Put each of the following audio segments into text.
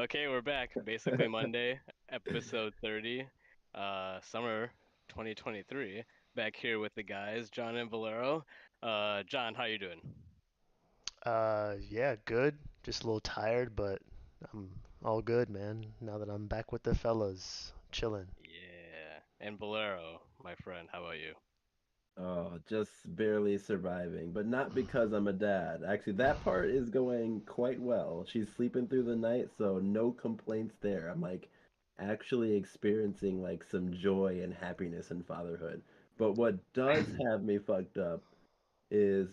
Okay, we're back. Basically Monday, episode 30, summer 2023. Back here with the guys, John and Valero. John, how you doing? Yeah, good. Just a little tired, but I'm all good, man. Now that I'm back with the fellas, chilling. Yeah. And Valero, my friend, how about you? Oh, just barely surviving, but not because I'm a dad. Actually, that part is going quite well. She's sleeping through the night, so no complaints there. I'm like actually experiencing like some joy and happiness in fatherhood. But what does have me fucked up is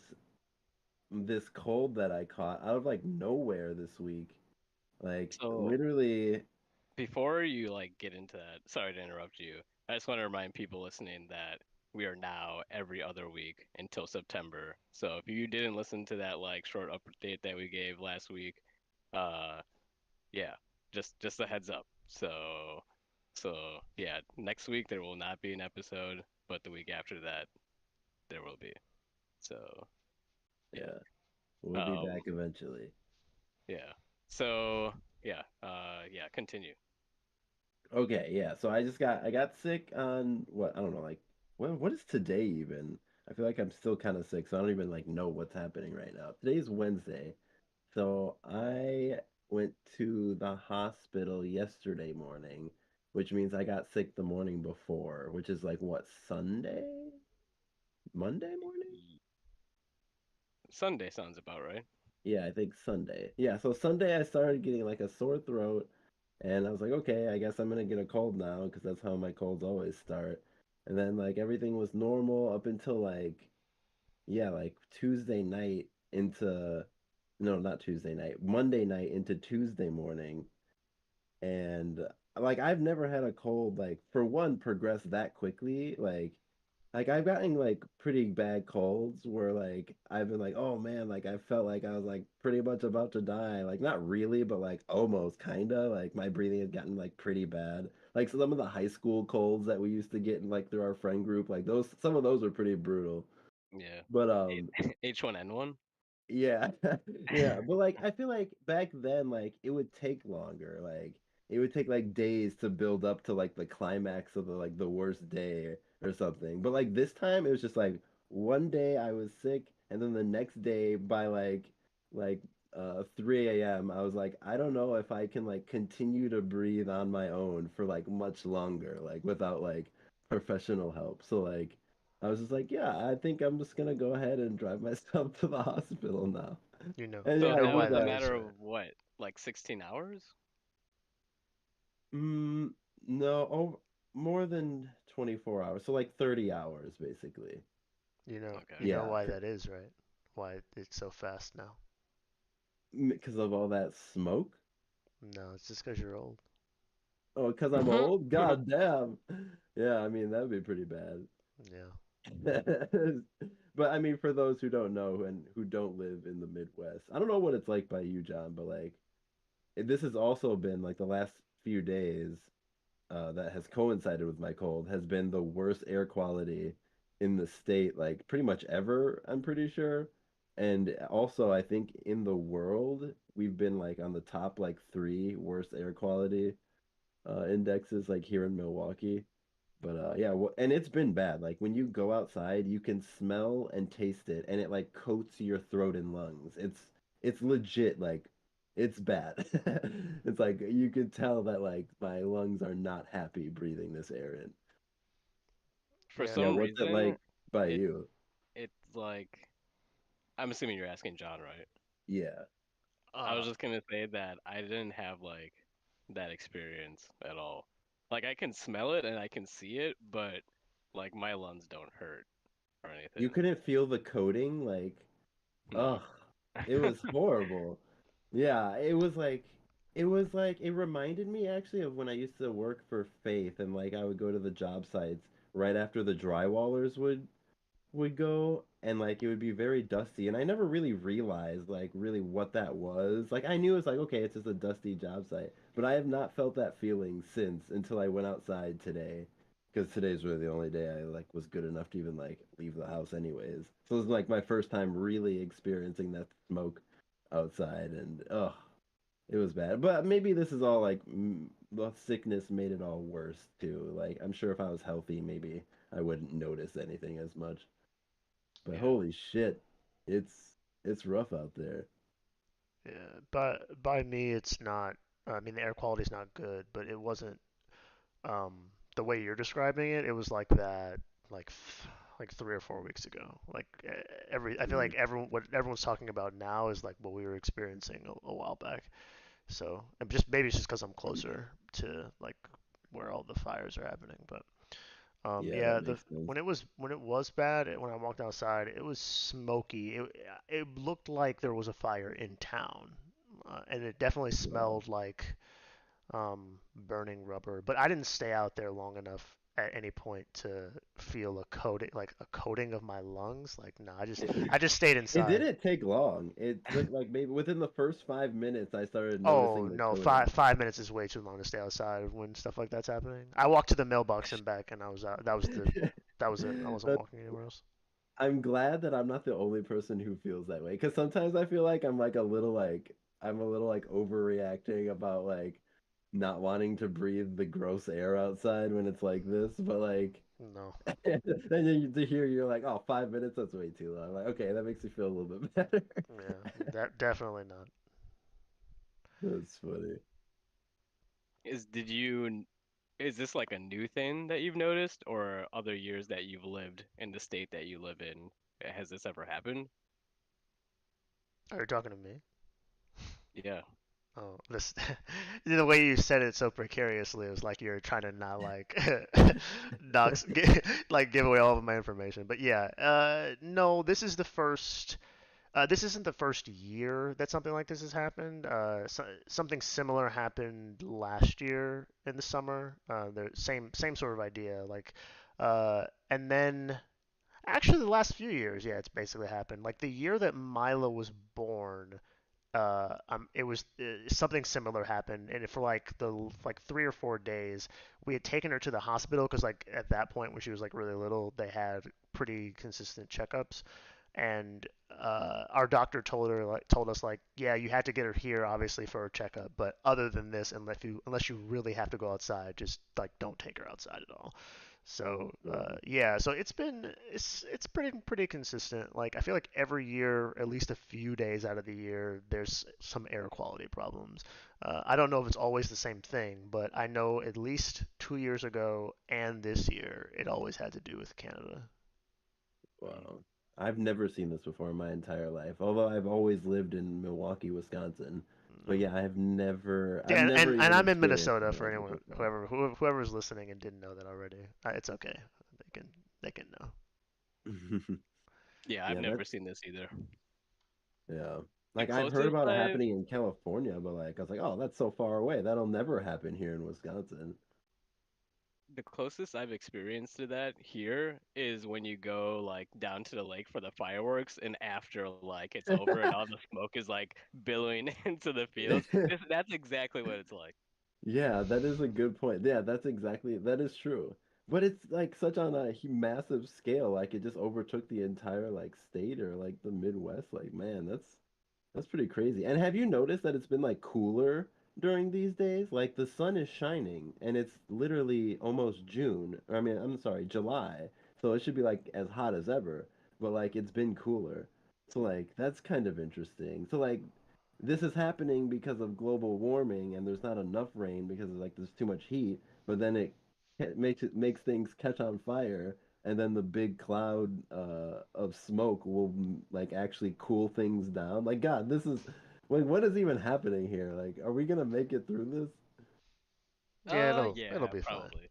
this cold that I caught out of like nowhere this week. Like So, literally, before you get into that, sorry to interrupt you. I just want to remind people listening that we are now every other week until September. So if you didn't listen to that short update that we gave last week, uh yeah, just a heads up. So yeah, next week there will not be an episode, but the week after that there will be. So yeah. yeah, we'll be Um back eventually. yeah. So yeah, yeah, continue. Okay, yeah. So I got sick on what I don't know, like what is today even? I feel like I'm still kind of sick, so I don't even like know what's happening right now. Today's Wednesday. So I went to the hospital yesterday morning, which means I got sick the morning before, which is like what, Sunday? Monday morning? Sunday sounds about right. Yeah, I think Sunday. Yeah, so Sunday I started getting like a sore throat, and I was like, okay, I guess I'm gonna get a cold now because that's how my colds always start. And then like everything was normal up until like yeah, like Tuesday night into no, not Tuesday night, Monday night into Tuesday morning. And like I've never had a cold like for one progress that quickly. Like I've gotten like pretty bad colds where like I've been like, oh man, like I felt like I was like pretty much about to die. Like not really, but like almost kinda. Like my breathing had gotten like pretty bad. Like some of the high school colds that we used to get in like through our friend group, like those some of those were pretty brutal. Yeah. But H1N1? yeah. Yeah, but like I feel like back then like it would take longer. Like it would take like days to build up to like the climax of the worst day or something. But like this time it was just like one day I was sick and then the next day by like 3 a.m. I was like I don't know if I can like continue to breathe on my own for like much longer like without like professional help. So like I was just like, yeah, I think I'm just gonna go ahead and drive myself to the hospital now. And So yeah, I that know did why was a that that. is, matter right? of what? Like 16 hours? Mm, no, oh, more than 24 hours. So like 30 hours basically. You know Yeah, why that is, right? Why it's so fast now? because of all that smoke. No, it's just because you're old. Oh, because I'm Okay. old? God damn. Yeah, I mean, that would be pretty bad. Yeah. But I mean, for those who don't know and who don't live in the Midwest, I don't know what it's like by you, John, but like this has also been like the last few days. That has coincided with my cold has been the worst air quality in the state, like pretty much ever, I'm pretty sure. And also, I think in the world, we've been like on the top like three worst air quality indexes, like here in Milwaukee. But yeah, and it's been bad. Like when you go outside, you can smell and taste it, and it like coats your throat and lungs. It's legit like it's bad. It's like you could tell that like my lungs are not happy breathing this air in. For Yeah, Yeah, some no. what's it reason, like by it you? it's like I'm assuming you're asking John, right? Yeah. I was Uh, just gonna say that I didn't have that experience at all. Like I can smell it and I can see it, but like my lungs don't hurt or You anything. couldn't feel the coating, like, No. ugh, it was horrible. Yeah, it was like it reminded me actually of when I used to work for Faith and like I would go to the job sites right after the drywallers would go and like it would be very dusty and I never really realized like really what that was. Like I knew it's like okay, it's just a dusty job site, but I have not felt that feeling since until I went outside today. Because today's really the only day I like was good enough to even like leave the house anyways. So it was like my first time really experiencing that smoke outside and ugh. It was bad. But maybe this is all like the sickness made it all worse too. Like I'm sure if I was healthy, maybe I wouldn't notice anything as much. But Yeah. holy shit, it's rough out there. Yeah, but by me, it's not. I mean, the air quality's not good, but it wasn't the way you're describing it. It was like that, like like 3 or 4 weeks ago. Like I feel Mm, like what everyone's talking about now is like what we were experiencing a while back. So, and just maybe it's just because I'm closer to like where all the fires are happening. But yeah, that yeah, the makes sense. when it was bad, when I walked outside, it was smoky. It looked like there was a fire in town, and it definitely Wow. smelled like burning rubber. But I didn't stay out there long enough at any point to feel a coating, like a coating of my lungs. Like, no, I just stayed It inside. didn't take long. It took like maybe within the first 5 minutes I started Oh noticing the no, coating. 5 minutes is way too long to stay outside when stuff like that's happening. I walked to the mailbox and back, and I was out. That was it. I wasn't But walking anywhere else. I'm glad that I'm not the only person who feels that way. Because sometimes I feel like I'm a little like overreacting about like not wanting to breathe the gross air outside when it's like this. But like No. then to hear you're like, oh, 5 minutes, that's way too long. Like, okay, that makes me feel a little bit better. Yeah, that definitely not. That's funny. Is did you is this like a new thing that you've noticed, or other years that you've lived in the state that you live in? Has this ever happened? Are you talking to me? Yeah. Oh, this the way you said it so precariously, it was like you're trying to not like like give away all of my information. But yeah, no, this is the first. This isn't the first year that something like this has happened. Something similar happened last year in the summer. The same sort of idea. And then actually the last few years, yeah, it's basically happened. Like the year that Mila was born, it was something similar happened, and for like 3 or 4 days, we had taken her to the hospital because like at that point when she was like really little, they had pretty consistent checkups, and our doctor told us like, yeah, you had to get her here obviously for a checkup, but other than this, unless you really have to go outside, just like don't take her outside at all. So Yeah. yeah, so it's pretty consistent. Like I feel like every year, at least a few days out of the year, there's some air quality problems. I don't know if it's always the same thing, but I know at least 2 years ago and this year, it always had to do with Canada. Mm. Wow. I've never seen this before in my entire life. Although I've always lived in Milwaukee, Wisconsin. But No. yeah, I've Yeah, never and even I'm in experienced Minnesota something for like this anyone before. whoever's listening and didn't know that already. It's okay. They can know. Yeah, I've Yeah, never that's seen this either. yeah. The Like I've heard closest about it I've happening in California, but like I was like, oh, that's so far away. That'll never happen here in Wisconsin. the closest I've experienced to that here is when you go like down to the lake for the fireworks, and after like it's over and all the smoke is like billowing into the fields. That's exactly what it's like. Yeah, that is a good point. Yeah, that is true. But it's like such on a massive scale, like it just overtook the entire like state or like the Midwest. Like, man, that's pretty crazy. And have you noticed that it's been like cooler during these days? Like the sun is shining and it's literally almost June. I mean, I'm sorry, July. So it should be like as hot as ever, but like it's been cooler. So like that's kind of interesting. So like this is happening because of global warming and there's not enough rain because like there's too much heat, but then it makes things catch on fire and then the big cloud of smoke will like actually cool things down. Like God, this is like what is even happening here? Like, are we gonna make it through Yeah, it'll Yeah, be fine. probably.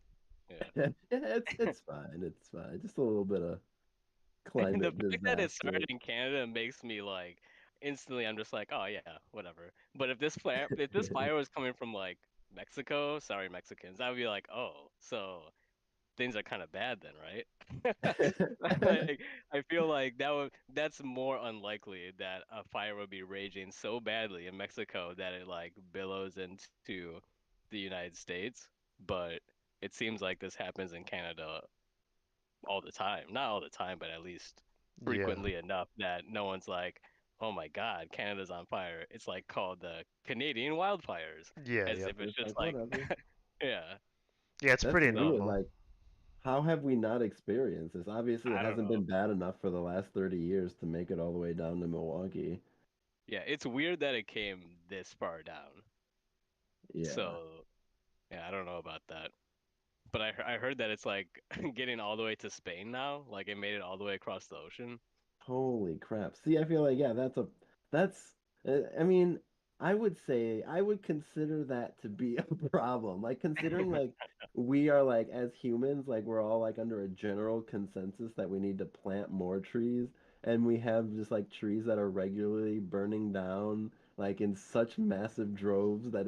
Yeah. this? Yeah, it's fine. It's fine. Just a little bit of And the climate fact that it disaster. started in Canada makes me like instantly I'm just like, oh yeah, whatever. But if this fire was coming from like Mexico, sorry Mexicans, I would be like, oh, so things are kind of bad then, right? Like I feel like that's more unlikely that a fire would be raging so badly in Mexico that it like billows into the United States, but it seems like this happens in Canada all the time. Not all the time, but at least Yeah. frequently enough that no one's like, oh my God, Canada's on fire. It's like called the Canadian wildfires, Yeah, as yep. if it's It's just like like, whatever. yeah. Yeah, it's That's pretty weird. So normal. Like, how have we not experienced this? Obviously, it I don't hasn't know. been bad enough for the last 30 years to make it all the way down to Milwaukee. Yeah, it's weird that it came this far down. Yeah. So yeah, I don't know about that. But I heard that it's like getting all the way to Spain now. Like it made it all the way across the ocean. Holy crap. See, I feel like, yeah, that's, I mean, I would say, I would consider that to be a problem. Like, considering, like, we are, like, as humans, like, we're all, like, under a general consensus that we need to plant more trees, and we have just, like, trees that are regularly burning down, like, in such massive droves that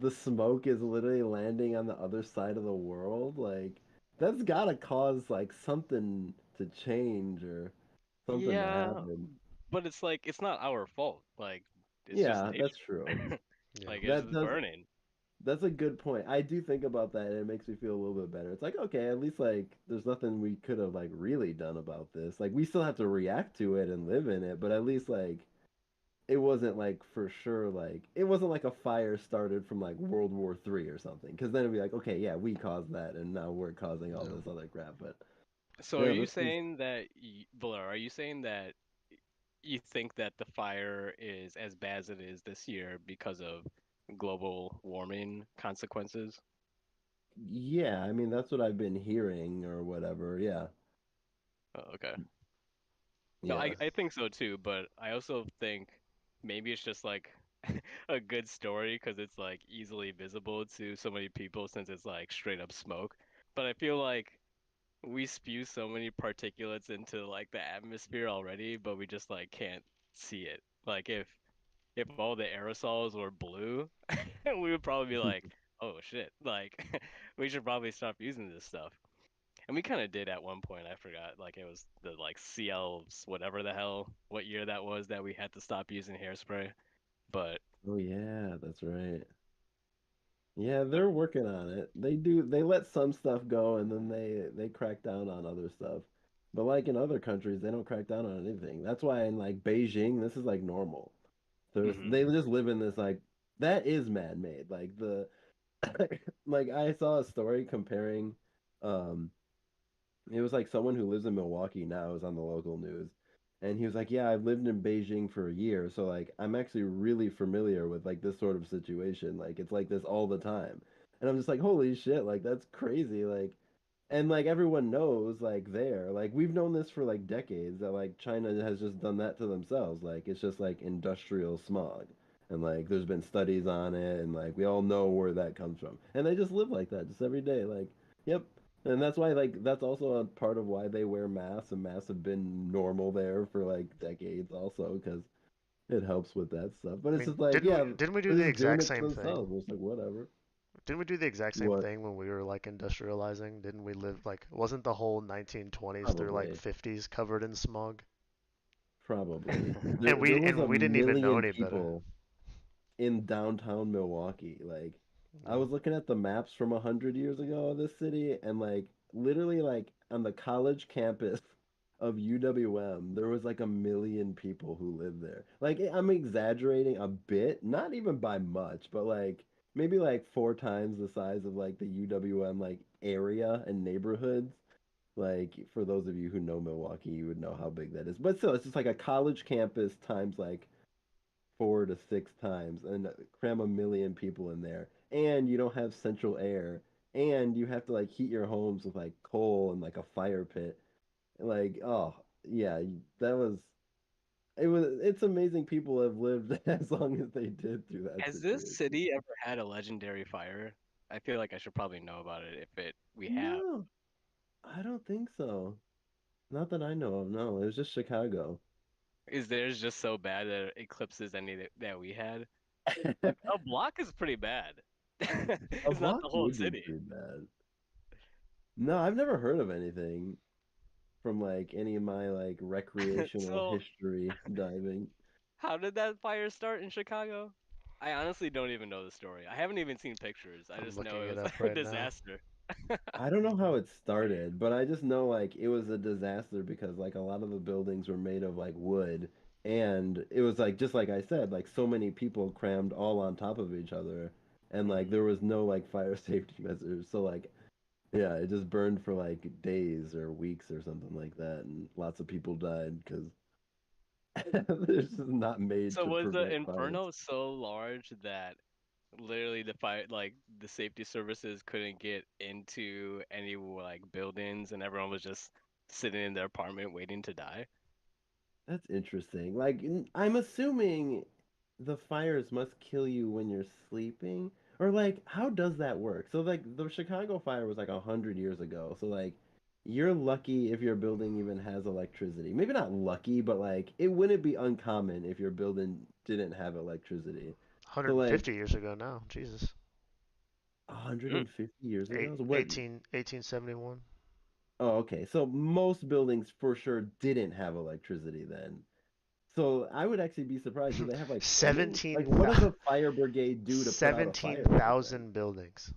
the smoke is literally landing on the other side of the world. Like, that's gotta cause, like, something to change or something to Yeah, happen. but it's like it's not our fault. Like it's just Yeah, that's nature. true. Yeah. Like it's That just does burning. that's a good point. I do think about that and it makes me feel a little bit better. It's like, okay, at least like there's nothing we could have like really done about this. Like we still have to react to it and live in it, but at least like it wasn't like for sure like it wasn't like a fire started from like World War III or something. Because then it'd be like, okay, yeah, we caused that and now we're causing all No. this other crap. But So are yeah, you this is saying that, Blair, are you saying that you think that the fire is as bad as it is this year because of global warming consequences? yeah, I mean that's what I've been hearing or whatever. Yeah. Oh, okay. No, Yeah. I think so too, but I also think maybe it's just like a good story because it's like easily visible to so many people since it's like straight up smoke. But I feel like we spew so many particulates into like the atmosphere already, but we just like can't see it. Like if all the aerosols were blue, we would probably be like, "Oh shit, like we should probably stop using this stuff." And we kind of did at one point. I forgot. Like it was the like CLs, whatever the hell, what year that was that we had to stop using hairspray. But Oh yeah, that's right. Yeah, but they're working on it. They let some stuff go and then they crack down on other stuff. But like in other countries, they don't crack down on anything. That's why in like Beijing, this is like normal. hmm They just live in this like that is man-made. Like like I saw a story comparing um it was like someone who lives in Milwaukee now is on the local news. And he was like, "Yeah, I've lived in Beijing for a year, so like I'm actually really familiar with like this sort of situation. Like it's like this all the time." And I'm just like, "Holy shit, like that's crazy." Like and like everyone knows like there, like we've known this for like decades that like China has just done that to themselves. Like it's just like industrial smog. And like there's been studies on it and like we all know where that comes from. And they just live like that just every day. Like, yep. And that's why like that's also a part of why they wear masks and masks have been normal there for like decades also because it helps with that stuff. But I it's mean, just like, yeah, didn't we do they're the just doing exact it to same thing? themselves. It's like whatever. Didn't we do the exact same What? thing when we were like industrializing? Didn't we live like wasn't the whole 1920s through like Probably. 50s covered in smog? Probably. And There was we a didn't even know million any better. people in downtown Milwaukee. Like I No. was looking at the maps from 100 years ago of this city and like literally like on the college campus of UWM, there was like a million people who lived there. Like I'm exaggerating a bit, not even by much, but like maybe like four times the size of like the UWM like area and neighborhoods. Like for those of you who know Milwaukee, you would know how big that is. But still, it's just like a college campus times like 4 to 6 times and cram a million people in there. And you don't have central air. And you have to like heat your homes with like coal and like a fire pit. Like, oh, yeah, that was it's amazing people have lived as long as they did through that has this situation. city ever had a legendary fire? I feel like I should probably know about it if it we have. No, I don't think so. Not that I know of. No, it was just Chicago. Is theirs just so bad that it eclipses any that we had? A A block is pretty bad. It's not block the whole would be city. pretty bad. No, I've never heard of anything from like any of my like recreational So history diving. how did that fire start in Chicago? I honestly don't even know the story. I haven't even seen pictures. I I'm just know looking it it was up a right now. disaster. I don't know how it started, but I just know like it was a disaster because like a lot of the buildings were made of like wood and it was like just like I said, like so many people crammed all on top of each other, and like Hmm. there was no like fire safety measures. So like yeah, it just burned for like days or weeks or something like that, and lots of people died because this is not made So to was the prevent fires. inferno so large that literally the fire, like the safety services couldn't get into any like buildings and everyone was just sitting in their apartment waiting to die? That's interesting. Like, I'm assuming the fires must kill you when you're sleeping, or like, how does that work? So, like, the Chicago fire was like 100 years ago. So, like, you're lucky if your building even has electricity. Maybe not lucky, but like, it wouldn't be uncommon if your building didn't have electricity. So, 150 like, years ago now. Jesus. 150 years ago. Eight, So what? 1871. Oh, okay. So most buildings for sure didn't have electricity then. So I would actually be surprised. Do they have like plumbing? Like, what does a fire brigade do to put out a fire back then? 17,000 buildings.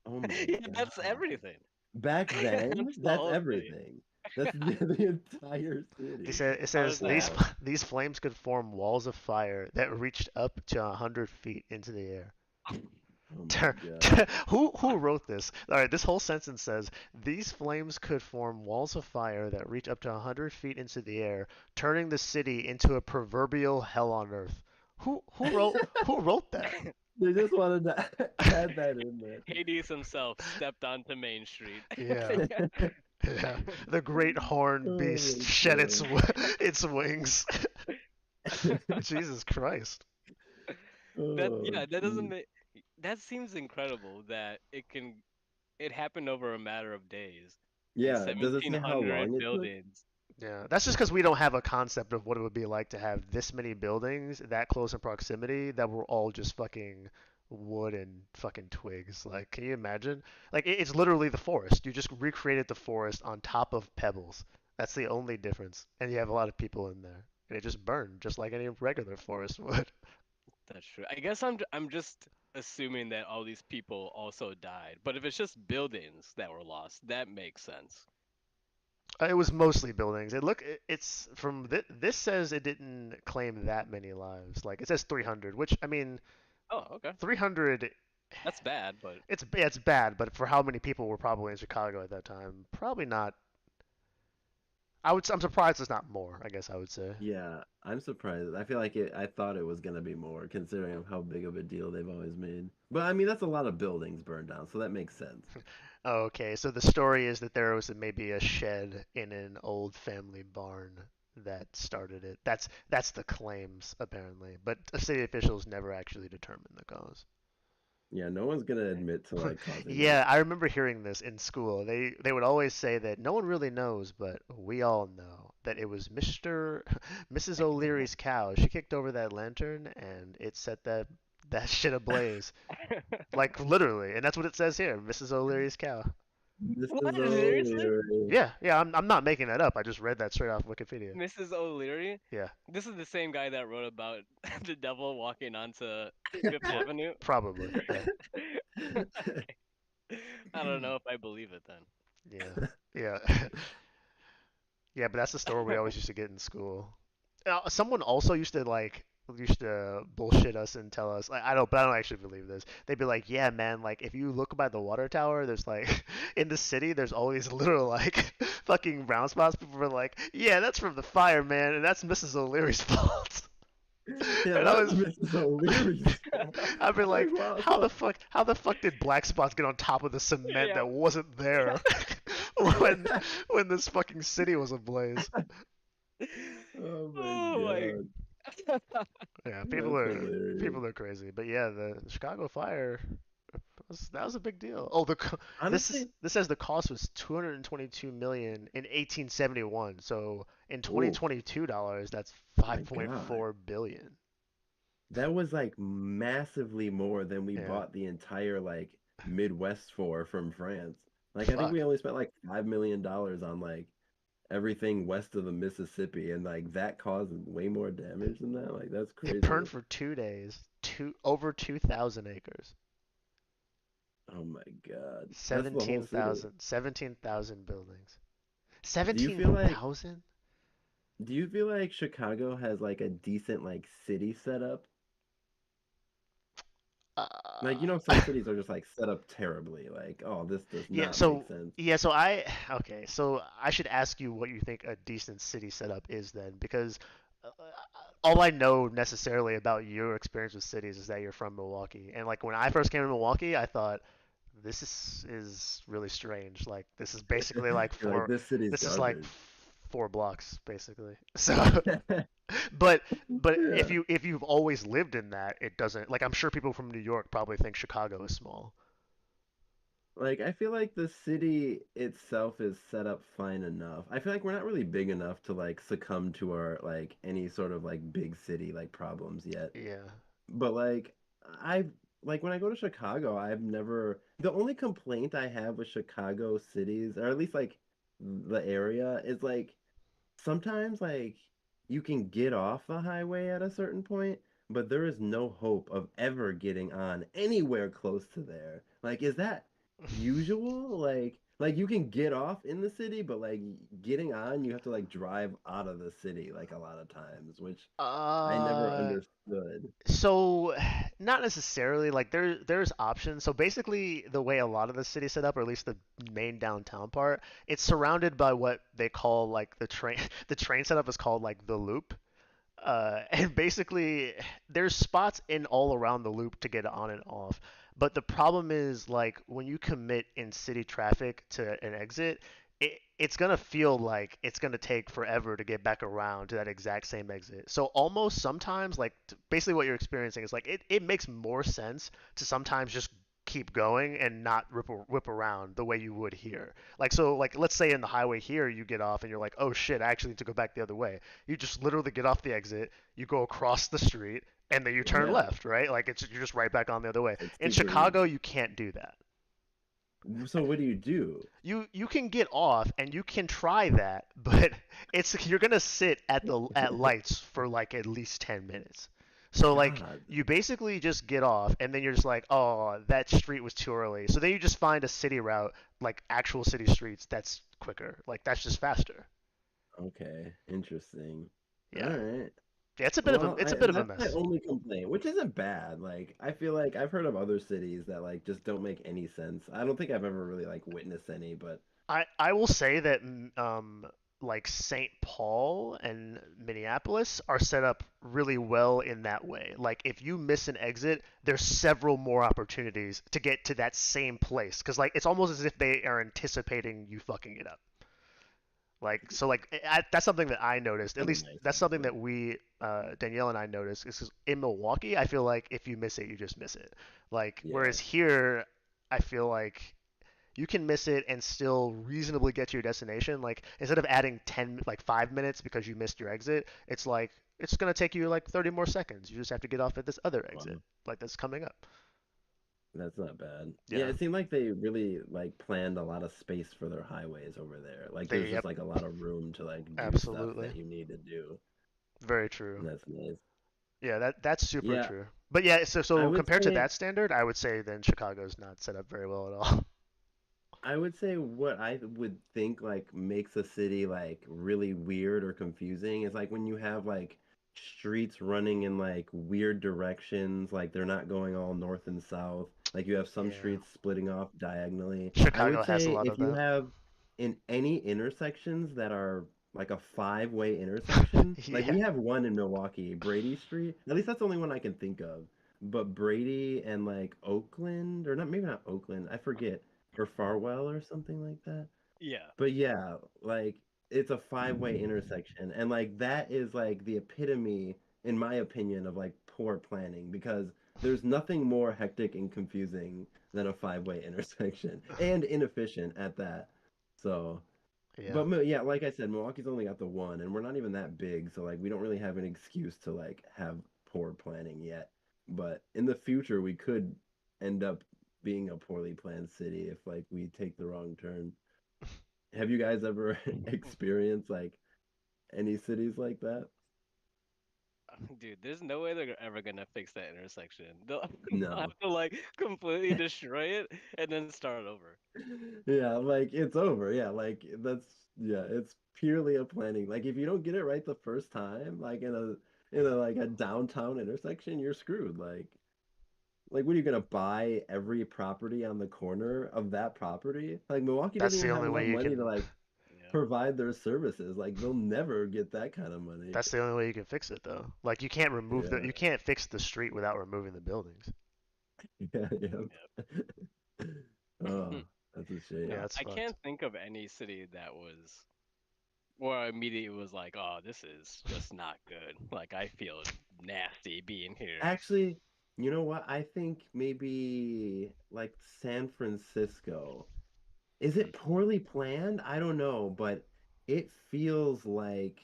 Oh my Yeah, that's God. everything. Back then, That's the that's whole city. everything. That's the entire They city. said it How does says these that Wow. these flames could form walls of fire that reached up to 100 feet into the air. Oh my God. Who wrote this? All right, this whole sentence says these flames could form walls of fire that reach up to 100 feet into the air, turning the city into a proverbial hell on earth. Who wrote that? They just wanted to add that in Hades himself stepped onto Main Street. Yeah, yeah. The great horned beast there. shed its Oh its wings. my God. Jesus Christ. That Oh, yeah, that doesn't geez. make that seems incredible that it happened over a matter of days and Yeah, does it say how long 1700 it took? buildings. Yeah, that's just because we don't have a concept of what it would be like to have this many buildings that close in proximity that were all just fucking wood and fucking twigs. Like, can you imagine? Like, it's literally the forest. You just recreated the forest on top of pebbles. That's the only difference. And you have a lot of people in there. And it just burned, just like any regular forest would. That's true. I guess I'm just assuming that all these people also died. But if it's just buildings that were lost, that makes sense. It was mostly buildings. It's from this says it didn't claim that many lives. Like, it says 300, which, I mean, Oh, okay. 300 That's bad, but it's bad, but for how many people were probably in Chicago at that time, probably not. I'm surprised it's not more. I guess I would say. Yeah, I'm surprised. I feel like I thought it was gonna be more, considering how big of a deal they've always made. But I mean, that's a lot of buildings burned down, so that makes sense. Okay, so the story is that there was maybe a shed in an old family barn that started it. That's the claims apparently, but city officials never actually determined the cause. Yeah, no one's gonna admit to like causing this. Yeah, I remember hearing this in school. They would always say that no one really knows, but we all know that it was Mr. Mrs. O'Leary's cow. She kicked over that lantern and it set that shit ablaze. Like literally, and that's what it says here, Mrs. O'Leary's cow. what? Mrs. Seriously? O'Leary. Yeah, I'm not making that up. I just read that straight off Wikipedia. Mrs. O'Leary? Yeah, This is the same guy that wrote about the devil walking onto Fifth well, Avenue. probably. Yeah, I don't know if I believe it then. yeah, yeah, yeah. But that's the story we always used to get in school. Someone also used to bullshit us and tell us like I don't actually believe this. They'd be like, yeah, man, like if you look by the water tower, there's like in the city, there's always little like fucking brown spots. People were like, yeah, that's from the fire, man, and that's Mrs. O'Leary's fault. Yeah, And I that's was, Mrs. O'Leary's fault. I'd be Like, like, wow, how the fuck did black spots get on top of the cement Yeah. that wasn't there when when this fucking city was ablaze? oh my Oh my. God, Yeah, that's hilarious. people are crazy. But yeah, the Chicago fire that was a big deal. Oh, Honestly, this says the cost was 222 million in 1871. So in oh 2022 dollars, that's my God. 5.4 billion. That was like massively more than we Yeah, bought the entire like Midwest for from France. Like I think we fuck. only spent like $5 million on like everything west of the Mississippi, and like that caused way more damage than that. Like that's It crazy. burned for 2 days, over 2,000 acres, Oh my God. That's the whole city. 17,000 buildings. Do you feel like 17,000? Do you feel like Chicago has like a decent like city setup? Like, Uh, some cities are just like set up terribly. Like, oh, this does yeah, not make so sense. yeah, so I okay, so I should ask you what you think a decent city setup is then, because uh, all I know necessarily about your experience with cities is that you're from Milwaukee, and like when I first came to Milwaukee, I thought this is really strange. Like You're like, this city's this is like garbage. 4 blocks basically. So, but Yeah. if you've always lived in that, it doesn't like I'm sure people from New York probably think Chicago is small. Like, I feel like the city itself is set up fine enough. I feel like we're not really big enough to like succumb to our like any sort of like big city like problems yet. Yeah. But like I've like when I go to Chicago, I've never the only complaint I have with Chicago cities, or at least like the area, is like sometimes like you can get off the highway at a certain point, but there is no hope of ever getting on anywhere close to there. Like, is that usual? Like you can get off in the city, but like getting on, you have to like drive out of the city like a lot of times, which I never Uh, understood. so not necessarily like there's options. So basically the way a lot of the city's set up, or at least the main downtown part, it's surrounded by what they call like the train the train setup is called like the loop. And basically there's spots in all around the loop to get on and off. But the problem is like when you commit in city traffic to an exit, it's gonna feel like it's gonna take forever to get back around to that exact same exit. So almost sometimes like basically what you're experiencing is like it makes more sense to sometimes just keep going and not whip around the way you would here. Like so like let's say in the highway here you get off and you're like, oh shit, I actually need to go back the other way. You just literally get off the exit, you go across the street, and then you turn Yeah, left, right? Like it's you're just right back on the other way. it's In super Chicago, easy. you can't do that. So what do you do? You can get off and you can try that, but it's you're gonna sit at lights for like at least 10 minutes. So like God, you basically just get off and then you're just like, oh, that street was too early. So then you just find a city route, like actual city streets, that's quicker. Like that's just faster. okay, interesting. All Yeah. right. Yeah, Well, it's a bit of a that's my mess. only complaint, which isn't bad. Like, I feel like I've heard of other cities that like just don't make any sense. I don't think I've ever really like witnessed any, but I will say that like St. Paul and Minneapolis are set up really well in that way. Like if you miss an exit, there's several more opportunities to get to that same place because like it's almost as if they are anticipating you fucking it up. Like so like that's something that I noticed. At that's a least nice that's something answer. that we Danielle and I noticed. Is 'cause in Milwaukee, I feel like if you miss it, you just miss it. Like Yeah. whereas here, I feel like you can miss it and still reasonably get to your destination. Like instead of adding 5 minutes because you missed your exit, it's like it's gonna take you like 30 more seconds. You just have to get off at this other exit, Wow. like that's coming up. That's not bad. Yeah, Yeah, it seemed like they really like planned a lot of space for their highways over there. Like there's they just yep, like a lot of room to like do stuff absolutely, that you need to do. very true. And that's nice. Yeah, that's super Yeah, true. But yeah, so I so would compared to say that standard, I would say then Chicago's not set up very well at all. I would say what I would think like makes a city like really weird or confusing is like when you have like streets running in like weird directions, like they're not going all north and south. Like you have some Yeah, streets splitting off diagonally. I would Chicago has a say lot of if you that. have in any intersections that are like a five-way intersection, like Yeah, we have one in Milwaukee, Brady Street. At least that's the only one I can think of. But Brady and like Oakland, or not, maybe not Oakland, I forget, or Farwell or something like that. Yeah. But yeah, like it's a five-way intersection, and like that is like the epitome, in my opinion, of like poor planning because there's nothing more hectic and confusing than a five-way intersection and inefficient at that. So, yeah. but yeah, like I said, Milwaukee's only got the one, and we're not even that big, so like we don't really have an excuse to like have poor planning yet. But in the future, we could end up being a poorly planned city if like we take the wrong turn. Have you guys ever experienced like any cities like that? dude, there's no way they're ever gonna fix that intersection. They'll No. have to like completely destroy it and then start over. Yeah, like it's over. Yeah, like it's purely a planning. Like if you don't get it right the first time, like in a like a downtown intersection, you're screwed. Like what are you gonna buy every property on the corner of that property? Like Milwaukee That's doesn't the even have only enough way you money to can. like Yeah. provide their services. Like they'll never get that kind of money. That's the only way you can fix it, though. Like Yeah. you can't fix the street without removing the buildings. Yeah, yeah. Oh, that's a Yeah, No, shame. that's I fucked. can't think of any city that was where I immediately was like, oh, this is just not good. Like I feel nasty being here. Actually, you know what? I think maybe like San Francisco. Is it poorly planned? I don't know, but it feels like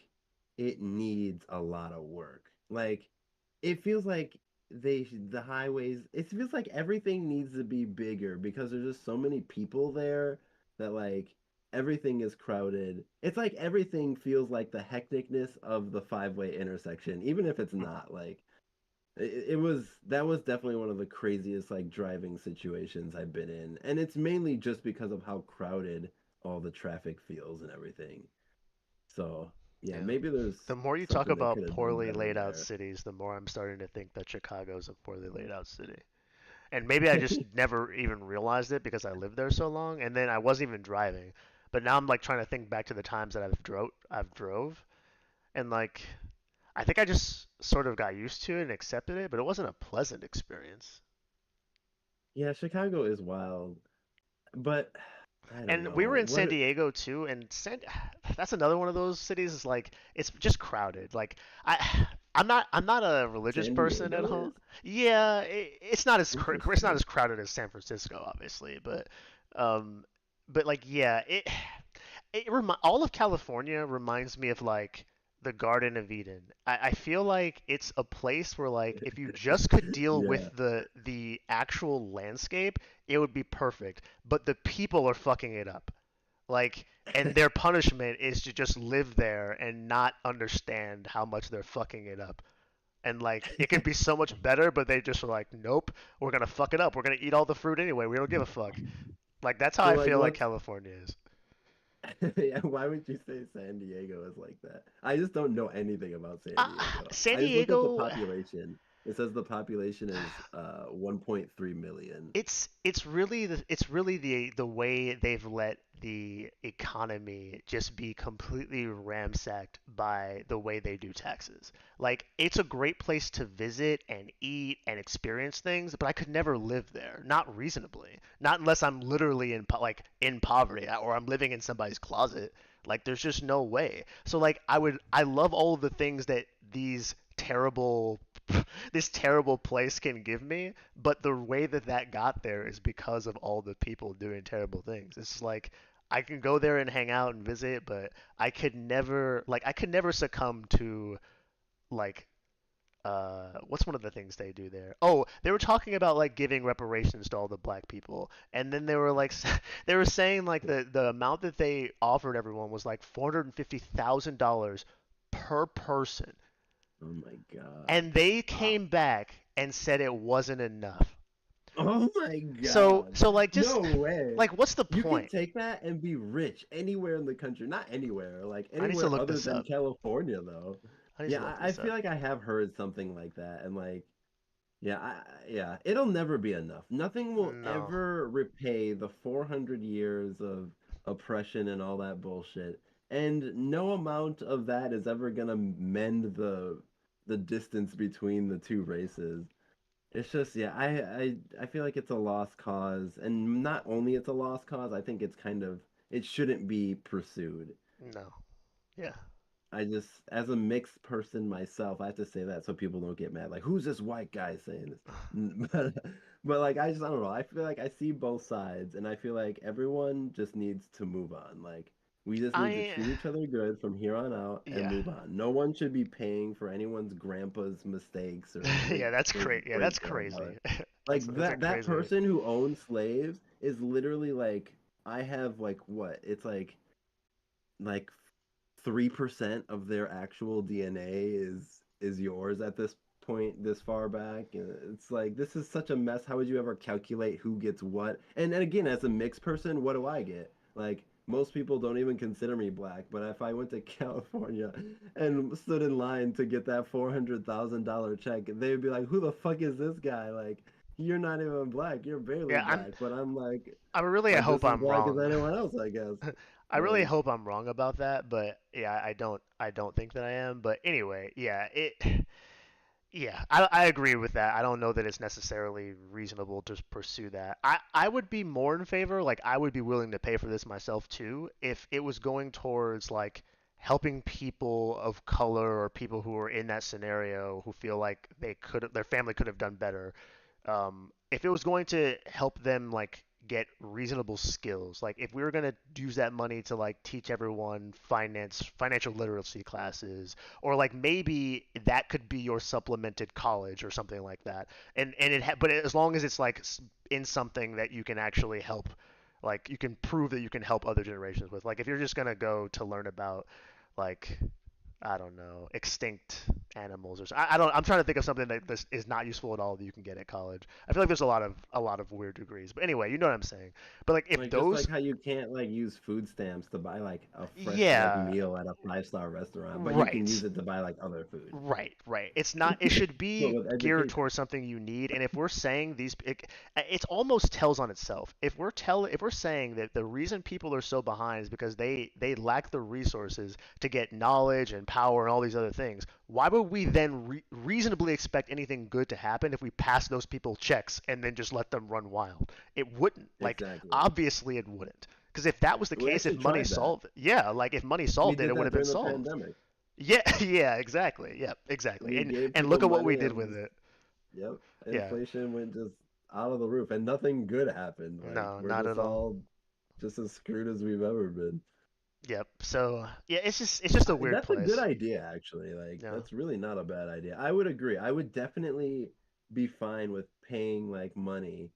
it needs a lot of work. Like it feels like the highways, it feels like everything needs to be bigger because there's just so many people there that like everything is crowded. It's like everything feels like the hecticness of the five-way intersection, even if it's not. Like it was that was definitely one of the craziest like driving situations I've been in, and it's mainly just because of how crowded all the traffic feels and everything. So yeah, Yeah. maybe there's The more you talk something they about could have done poorly better laid out there. cities, the more I'm starting to think that Chicago's a poorly laid out city. And maybe I just never even realized it because I lived there so long, and then I wasn't even driving. But now I'm like trying to think back to the times that I've drove, and like I think I just sort of got used to it and accepted it, but it wasn't a pleasant experience. Yeah, Chicago is wild, but I don't And we were know in San Diego too, and that's another one of those cities. Is like it's just crowded. Like I'm not a religious San person at Diego home. is. Yeah, it's not Interesting. as crowded as San Francisco, obviously, um, but like yeah, all of California reminds me of like the Garden of Eden. I feel like it's a place where like if you just could deal with Yeah. the actual landscape, it would be perfect. But the people are fucking it up. Like and their punishment is to just live there and not understand how much they're fucking it up. And like it could be so much better, but they just are like, nope, we're gonna fuck it up. We're gonna eat all the fruit anyway. We don't give a fuck. Like that's how So I like feel like what's California is. yeah, why would you say San Diego is like that? I just don't know anything about San Uh, Diego. San I just looked up the Diego, population. It says the population is 1.3 million. it's really the way they've let the economy just be completely ramsacked by the way they do taxes. Like it's a great place to visit and eat and experience things, but I could never live there, not reasonably, not unless I'm literally like in poverty or I'm living in somebody's closet. Like there's just no way. So like I love all of the things that these terrible this terrible place can give me, but the way that that got there is because of all the people doing terrible things. It's just like I can go there and hang out and visit, but I could never succumb to like what's one of the things they do there? Oh, they were talking about like giving reparations to all the black people, and then they were like they were saying like the amount that they offered everyone was like $450,000 per person, Oh my God. and they Wow. came back and said it wasn't enough. Oh my So God. so like just No way. like what's the You can point? take that and be rich anywhere in the country. Not anywhere, like I need to anywhere look other this than up. California, though. I need to Yeah, look I this feel up. like I have heard something like that, and like, yeah, yeah, it'll never be enough. Nothing will No. ever repay the 400 years of oppression and all that bullshit. And no amount of that is ever gonna mend the distance between the two races. It's just, yeah, I feel like it's a lost cause, and not only it's a lost cause, I think it's kind of it shouldn't be pursued. No. Yeah. I just, as a mixed person myself, I have to say that so people don't get mad. Like, who's this white guy saying this? But like, I don't know. I feel like I see both sides, and I feel like everyone just needs to move on. Like, we just need to I treat each other good from here on out and yeah. move on. No one should be paying for anyone's grandpa's mistakes or Yeah, that's great crazy. Yeah, great that's grandmother. crazy. Like That's a that crazy. person who owned slaves is literally like I have like what? It's like 3% of their actual DNA is is yours at this point this far back. It's like this is such a mess. How would you ever calculate who gets what? And again, as a mixed person, what do I get? Like most people don't even consider me black, but if I went to California and stood in line to get that $400,000 check, they would be like, "Who the fuck is this guy?" Like, you're not even black. You're barely Yeah, black, but I'm I like hope just as I'm black as wrong. anyone else, I guess. I really Like, hope I'm wrong about that, but yeah, I don't think that I am. But anyway, yeah, yeah, I agree with that. I don't know that it's necessarily reasonable to pursue that. I would be more in favor, like I would be willing to pay for this myself too, if it was going towards like helping people of color or people who are in that scenario who feel like their family could have done better. If it was going to help them like get reasonable skills, like if we were going to use that money to like teach everyone financial literacy classes, or like maybe that could be your supplemented college or something like that, but as long as it's like in something that you can actually help, like you can prove that you can help other generations with. Like if you're just going to go to learn about like I don't know, extinct animals or so. I don't. I'm trying to think of something that this is not useful at all that you can get at college. I feel like there's a lot of weird degrees. But anyway, you know what I'm saying. But like if like just those, like how you can't like use food stamps to buy like a fresh like yeah, meal at a 5-star restaurant, but you can right. use it to buy like other food. Right. It's not. It should But be with geared education, towards something you need. And if we're saying it almost tells on itself. If we're saying that the reason people are so behind is because they lack the resources to get knowledge and power and all these other things. Why would we then reasonably expect anything good to happen if we pass those people checks and then just let them run wild? It wouldn't. Like exactly. obviously it wouldn't. Because if that was the We case, if actually money tried that. solved, yeah, like if money We solved it, did it would that have been during the solved. pandemic. Yeah, yeah, exactly. Yep, exactly. We gave And people look at what we money did and with just, it. yep, Yeah. inflation went just out of the roof and nothing good happened. Like No, we're not just at all. all just as screwed as we've ever been. Yep. So yeah, it's just a weird That's a good place. idea, actually. Like, Yeah. that's really not a bad idea. I would agree. I would definitely be fine with paying like money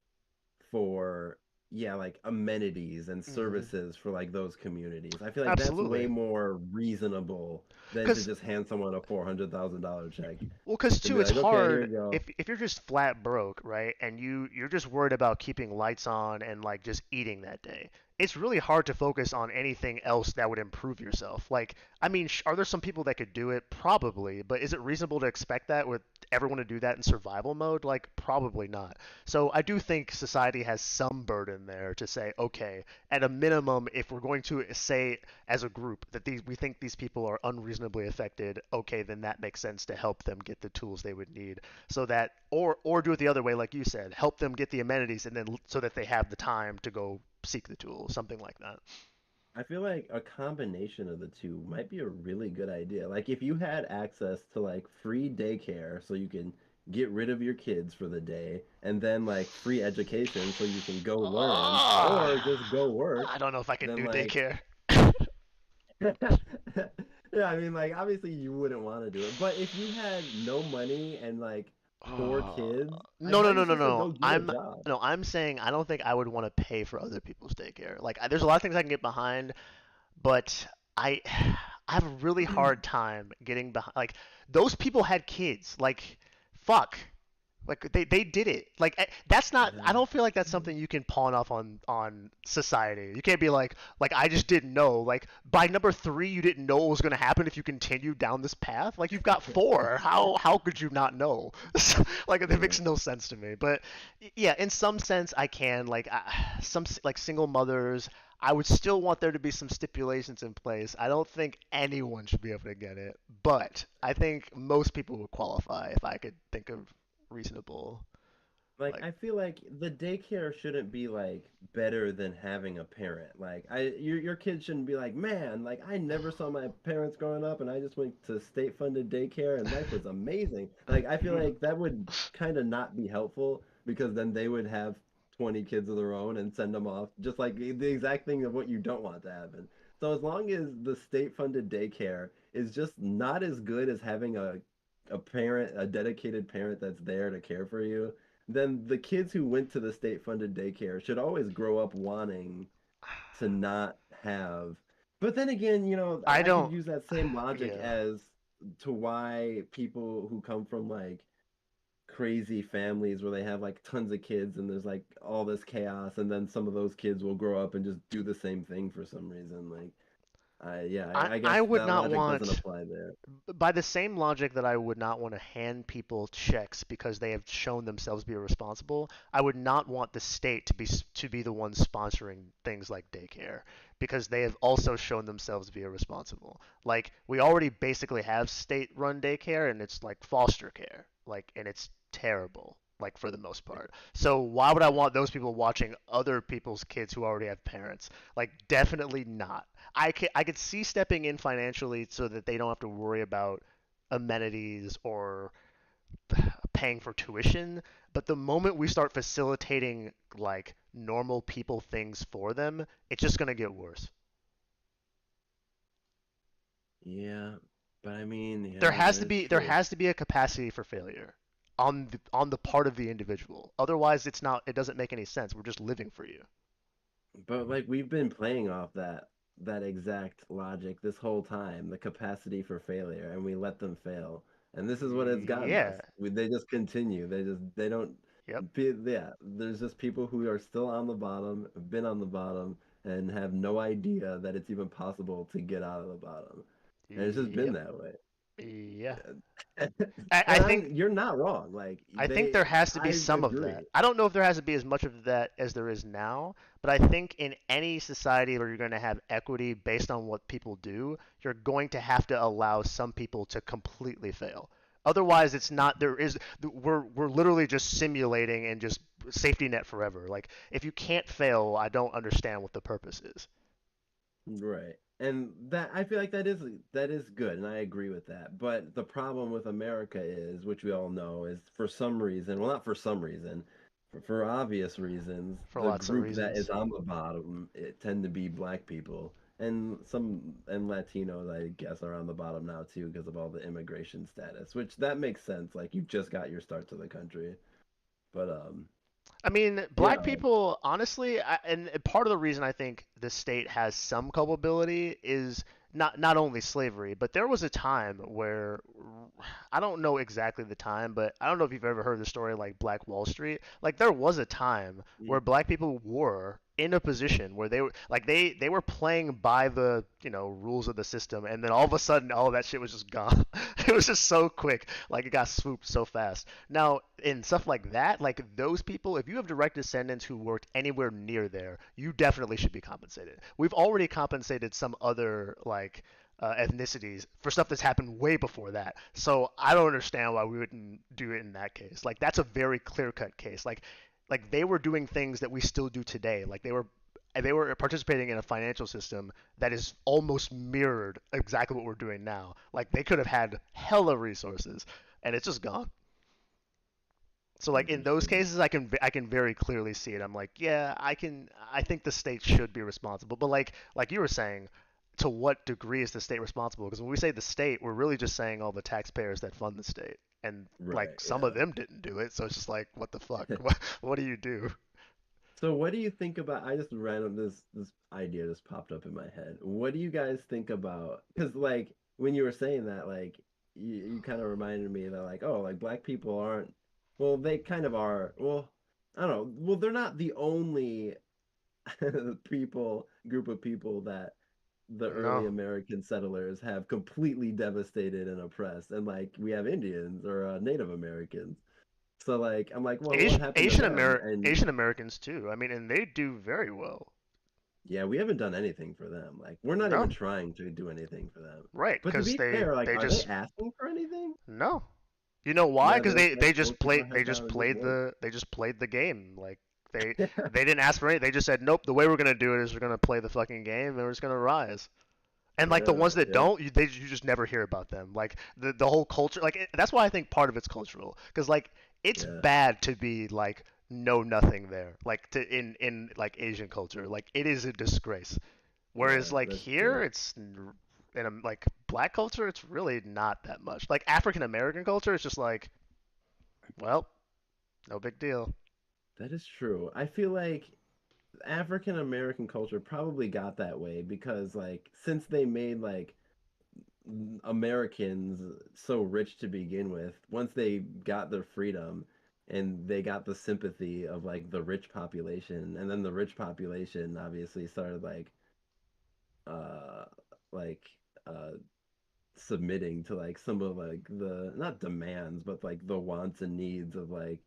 for, yeah, like amenities and Hmm. services for like those communities. I feel like that's way Absolutely. more reasonable than to Because just hand someone a $400,000 check Well, because and too, be it's like, okay, here hard you go. if you're just flat broke, right? And you're just worried about keeping lights on and like just eating that day. It's really hard to focus on anything else that would improve yourself. Like, I mean, are there some people that could do it? Probably, but is it reasonable to expect that with everyone to do that in survival mode? Like, probably not. So I do think society has some burden there to say, okay, at a minimum, if we're going to say as a group that these we think these people are unreasonably affected, okay, then that makes sense to help them get the tools they would need so that or do it the other way like you said, help them get the amenities and then so that they have the time to go seek the tools, something like that. I feel like a combination of the two might be a really good idea. Like if you had access to like free daycare so you can get rid of your kids for the day and then like free education so you can go learn or just go work, I don't know if I can then do like daycare. yeah, I mean like obviously you wouldn't want to do it, but if you had no money and like four kids, like No, how no, are you no, no, supposed to no. go get a job? I'm saying I don't think I would want to pay for other people's daycare. Like, there's a lot of things I can get behind, but I I have a really hard time getting behind. Like, those people had kids. Like, fuck. Like they did it. Like that's not. I don't feel like that's something you can pawn off on society. You can't be like I just didn't know. Like by number three, you didn't know what was going to happen if you continued down this path. Like you've got four. How could you not know? Like it Yeah. makes no sense to me. But yeah, in some sense, I can like some like single mothers. I would still want there to be some stipulations in place. I don't think anyone should be able to get it, but I think most people would qualify if I could think of reasonable Like like I feel like the daycare shouldn't be like better than having a parent. Like your kid shouldn't be like, "Man, like I never saw my parents growing up and I just went to state-funded daycare and life was amazing." Like I feel like that would kind of not be helpful because then they would have 20 kids of their own and send them off just like the exact thing of what you don't want to happen. So as long as the state-funded daycare is just not as good as having a parent, a dedicated parent that's there to care for you, then the kids who went to the state funded daycare should always grow up wanting to not have. But then again, I I could don't use that same logic yeah. as to why people who come from like crazy families where they have like tons of kids and there's like all this chaos, and then some of those kids will grow up and just do the same thing for some reason. Like, I guess I would that not logic doesn't want, apply there. by the same logic that I would not want to hand people checks because they have shown themselves to be irresponsible, I would not want the state to be the one sponsoring things like daycare because they have also shown themselves to be irresponsible. Like we already basically have state-run daycare and it's like foster care, like and it's terrible. Like for the most part. So why would I want those people watching other people's kids who already have parents? Like definitely not. I could see stepping in financially so that they don't have to worry about amenities or paying for tuition. But the moment we start facilitating like normal people things for them, it's just gonna get worse. Yeah, but I mean, There yeah, has that to is be there true. has to be a capacity for failure on the part of the individual. Otherwise, it doesn't make any sense. We're just living for you. But like we've been playing off that exact logic this whole time, the capacity for failure, and we let them fail. And this is what it's gotten us. Yeah. They just continue. They don't Yep. yeah, there's just people who are still on the bottom, have been on the bottom, and have no idea that it's even possible to get out of the bottom. And it's just been Yep. that way. Yeah. And I think you're not wrong. Like I think there has to be I some of that. agree. I don't know if there has to be as much of that as there is now, but I think in any society where you're going to have equity based on what people do, you're going to have to allow some people to completely fail. Otherwise, it's not there is we're literally just simulating and just safety net forever. Like if you can't fail, I don't understand what the purpose is. Right. And that I feel like that is good, and I agree with that. But the problem with America is, which we all know, is for some reason, well, not for some reason, for obvious reasons, For the lots of group that is reasons. on the bottom, it tend to be black people, and some and Latinos, I guess, are on the bottom now too because of all the immigration status, which that makes sense. Like you just got your start to the country, but I mean, black yeah, people, honestly, and part of the reason I think the state has some culpability is not only slavery, but there was a time where I don't know exactly the time, but I don't know if you've ever heard the story like Black Wall Street. Like there was a time where black people were in a position where they were like they were playing by the rules of the system, and then all of a sudden all of that shit was just gone. It was just so quick, like it got swooped so fast. Now, in stuff like that, like those people, if you have direct descendants who worked anywhere near there, you definitely should be compensated. We've already compensated some other ethnicities for stuff that's happened way before that. So I don't understand why we wouldn't do it in that case. Like that's a very clear-cut case. Like they were doing things that we still do today. Like they were participating in a financial system that is almost mirrored exactly what we're doing now. Like they could have had hella resources, and it's just gone. So like in those interesting. cases, I can very clearly see it. I'm like, yeah, I think the state should be responsible. But like you were saying, to what degree is the state responsible? Because when we say the state, we're really just saying all the taxpayers that fund the state, and Right, like some of yeah. them didn't do it. So it's just like, what the fuck? What do you do? So what do you think about I just random this idea just popped up in my head. What do you guys think about because like when you were saying that like you kind of reminded me that like oh like black people aren't well they kind of are well I don't know well they're not the only group of people that the early No, American settlers have completely devastated and oppressed and like we have Indians or Native Americans. So like I'm like well what happened to them and Asian Americans too. I mean, and they do very well. yeah, we haven't done anything for them. Like, we're not even No, trying to do anything for them. right? But to Because be they fair, like, they are they just asking for anything? no. You know why? Yeah, Because they're just like, they we'll just keep our played head down and just work. they just played the game. Like they Yeah, they didn't ask for it. They just said, nope. The way we're gonna do it is we're gonna play the fucking game and we're just gonna rise. And like the yeah, ones that yep, don't, you just never hear about them. Like the whole culture, like that's why I think part of it's cultural. Because like it's yeah, bad to be like know nothing there. Like to in like Asian culture, like it is a disgrace. yeah, Whereas like that's here, true. it's in a like black culture, it's really not that much. Like African American culture, it's just like, well, no big deal. That is true. I feel like African American culture probably got that way because, like, since they made, like, Americans so rich to begin with, once they got their freedom and they got the sympathy of like the rich population, and then the rich population obviously started uh like uh submitting to like some of like the not demands but like the wants and needs of like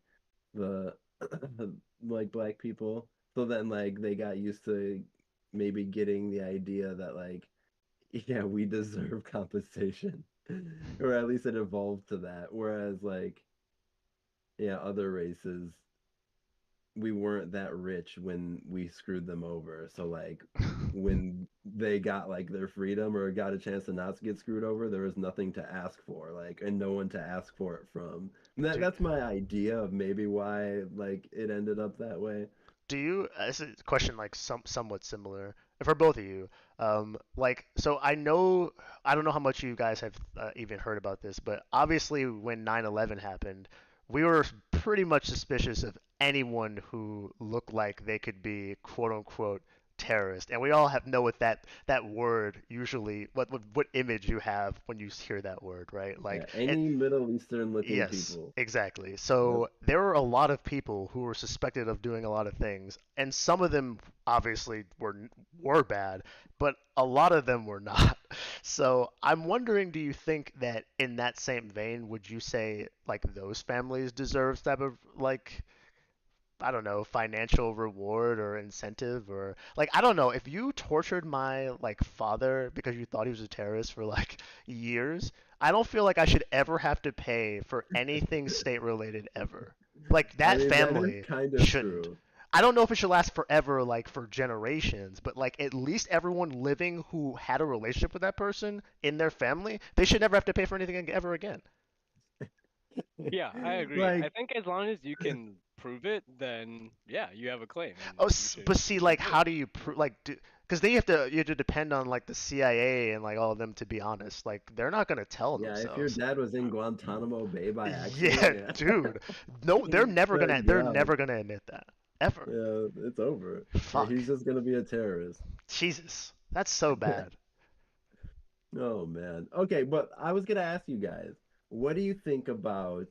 the like black people. So then like they got used to maybe getting the idea that like yeah, we deserve compensation. Or at least it evolved to that. Whereas like yeah, other races we weren't that rich when we screwed them over. So like when they got like their freedom or got a chance to not get screwed over, there was nothing to ask for, like, and no one to ask for it from. And Do that's my idea of maybe why like it ended up that way. do you this is a question like somewhat similar for both of you. Like so I don't know how much you guys have even heard about this, but obviously when 9/11 happened, we were pretty much suspicious of anyone who looked like they could be quote unquote terrorist, and we all have know what that word usually what image you have when you hear that word, right? Yeah, Like and any Middle Eastern looking yes, people. exactly. Yep. So there were a lot of people who were suspected of doing a lot of things, and some of them obviously were bad, but a lot of them were not. So I'm wondering, do you think that in that same vein, would you say like those families deserve type of like I don't know, financial reward or incentive or like I don't know, if you tortured my like father because you thought he was a terrorist for like years, I don't feel like I should ever have to pay for anything state related ever. Like I that mean, that is family kind of shouldn't. true. I don't know if it should last forever like for generations, but like at least everyone living who had a relationship with that person in their family, they should never have to pay for anything ever again. Yeah, I agree. I Like, think as long as you can prove it, then yeah, you have a claim and Oh, you should but see, you should like, pay it. how do you prove, like, because then you have to depend on like the CIA and like all of them to be honest. Like, they're not gonna tell yeah, if your themselves. dad was in Guantanamo Bay by accident, Yeah, yeah. dude. No, Then they're yeah, never gonna admit that ever. yeah, it's over. Yeah, Fuck. he's just gonna be a terrorist. Jesus, that's so bad. Oh man. Okay, but I was gonna ask you guys, what do you think about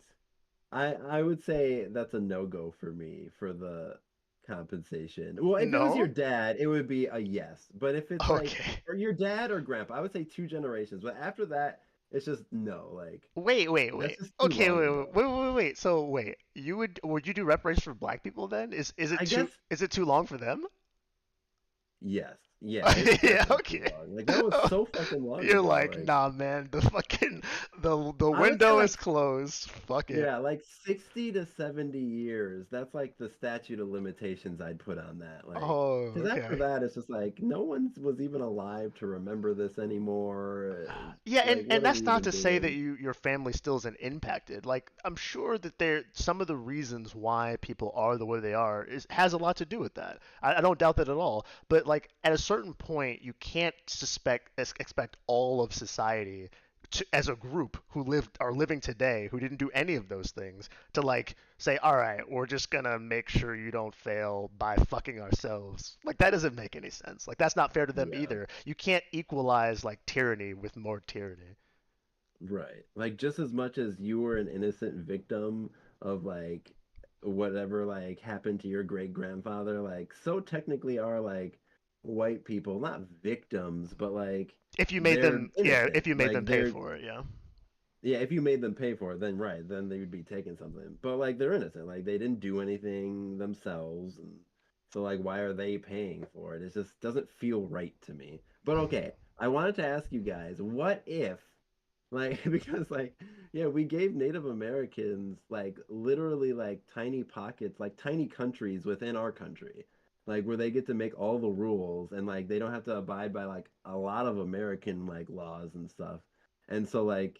I would say that's a no-go for me for the compensation. Well, if it was your No? dad, it would be a yes. But if it's like Okay. or your dad or grandpa, I would say two generations. But after that, it's just no. Like that's Wait. just too Okay, long ago. wait. So wait, would you do reparations for black people then? I guess is it too long for them? yes. Yeah, it's Yeah, definitely too okay. long. Like that was so fucking long You're ago. like, Like nah, man, the I would say window is like closed. Fuck it. yeah, like 60 to 70 years. That's like the statute of limitations I'd put on that. Like, Oh, because after okay. that, it's just like no one was even alive to remember this anymore. Yeah, Like, and what are that's we not even to say that doing? your family still isn't impacted. Like, I'm sure that there some of the reasons why people are the way they are is has a lot to do with that. I don't doubt that at all. But like at a certain point, you can't expect all of society as a group who are living today who didn't do any of those things to like say, all right, we're just gonna make sure you don't fail by fucking ourselves. Like that doesn't make any sense. Like that's not fair to them Yeah, either. You can't equalize like tyranny with more tyranny. right. Like, just as much as you were an innocent victim of like whatever like happened to your great grandfather, like, so technically are like white people not victims, but like If you made they're them, yeah, if innocent. you made them Like, pay they're for it, yeah. yeah, if you made them pay for it, then right, then they would be taking something. But like they're innocent, like they didn't do anything themselves, and so like why are they paying for it? It just doesn't feel right to me. But okay, I wanted to ask you guys, what if like because like yeah, we gave Native Americans like literally like tiny pockets, like tiny countries within our country. Like where they get to make all the rules and like they don't have to abide by like a lot of American like laws and stuff. And so like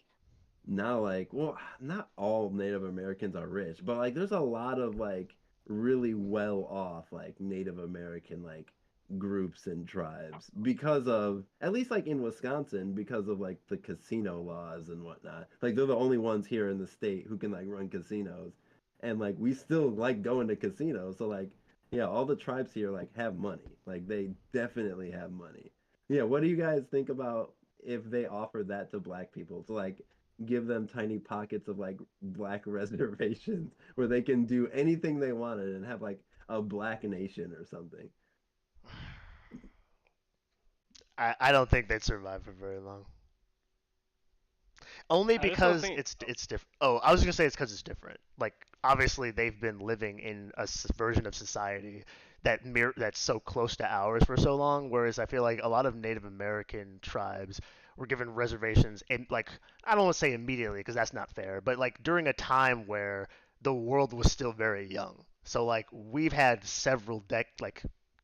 now like well not all Native Americans are rich but like there's a lot of like really well off like Native American like groups and tribes because of at least like in Wisconsin because of like the casino laws and whatnot, like they're the only ones here in the state who can like run casinos and like we still like going to casinos, so like yeah, all the tribes here like have money, like they definitely have money. Yeah, what do you guys think about if they offer that to black people to like give them tiny pockets of like black reservations where they can do anything they wanted and have like a black nation or something. I don't think they'd survive for very long. Only I just don't because think. it's different. Oh, I was gonna say it's because it's different. Like obviously they've been living in a version of society that's so close to ours for so long. Whereas I feel like a lot of Native American tribes were given reservations, and like I don't want to say immediately because that's not fair, but like during a time where the world was still very young. So like we've had several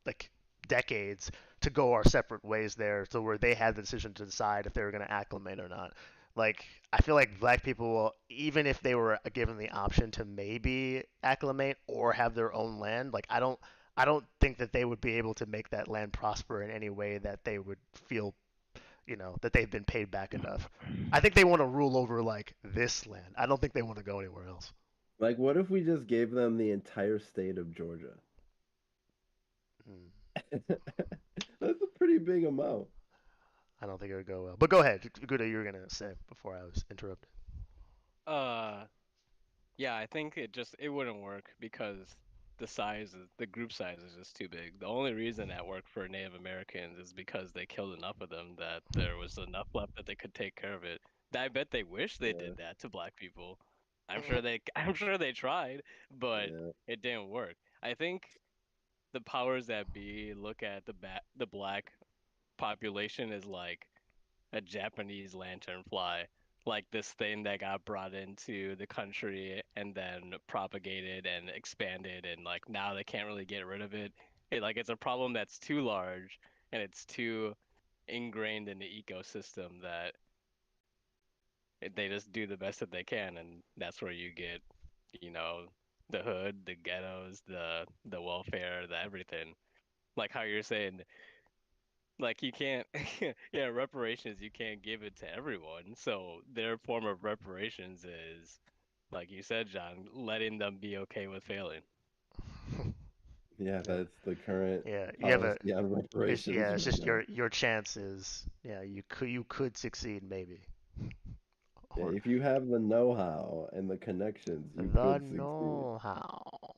like decades to go our separate ways there, so where they had the decision to decide if they were going to acclimate or not. Like I feel like black people will, even if they were given the option to maybe acclimate or have their own land, like I don't think that they would be able to make that land prosper in any way that they would feel, that they've been paid back enough. I think they want to rule over like this land. I don't think they want to go anywhere else. Like, what if we just gave them the entire state of Georgia? Hmm. That's a pretty big amount. I don't think it would go well. But go ahead, Guda, you were gonna say before I was interrupted. Uh, yeah, I think it wouldn't work because the group size is just too big. The only reason that worked for Native Americans is because they killed enough of them that there was enough left that they could take care of it. I bet they wish they Yeah, did that to black people. I'm sure they tried, but yeah. it didn't work. I think the powers that be look at the black population as like a Japanese lanternfly, like this thing that got brought into the country and then propagated and expanded, and like now they can't really get rid of it. It's a problem that's too large and it's too ingrained in the ecosystem that they just do the best that they can, and that's where you get, you know, the hood, the ghettos, the welfare, the everything. Like how you're saying, like you can't, yeah, reparations, you can't give it to everyone. So their form of reparations is, like you said, John, letting them be okay with failing. Yeah, Yeah, that's the current yeah. You have a policy on reparations it's right just now. your chances. Yeah, you could succeed maybe, Yeah, or if you have the know-how and the connections, you the could succeed. know-how.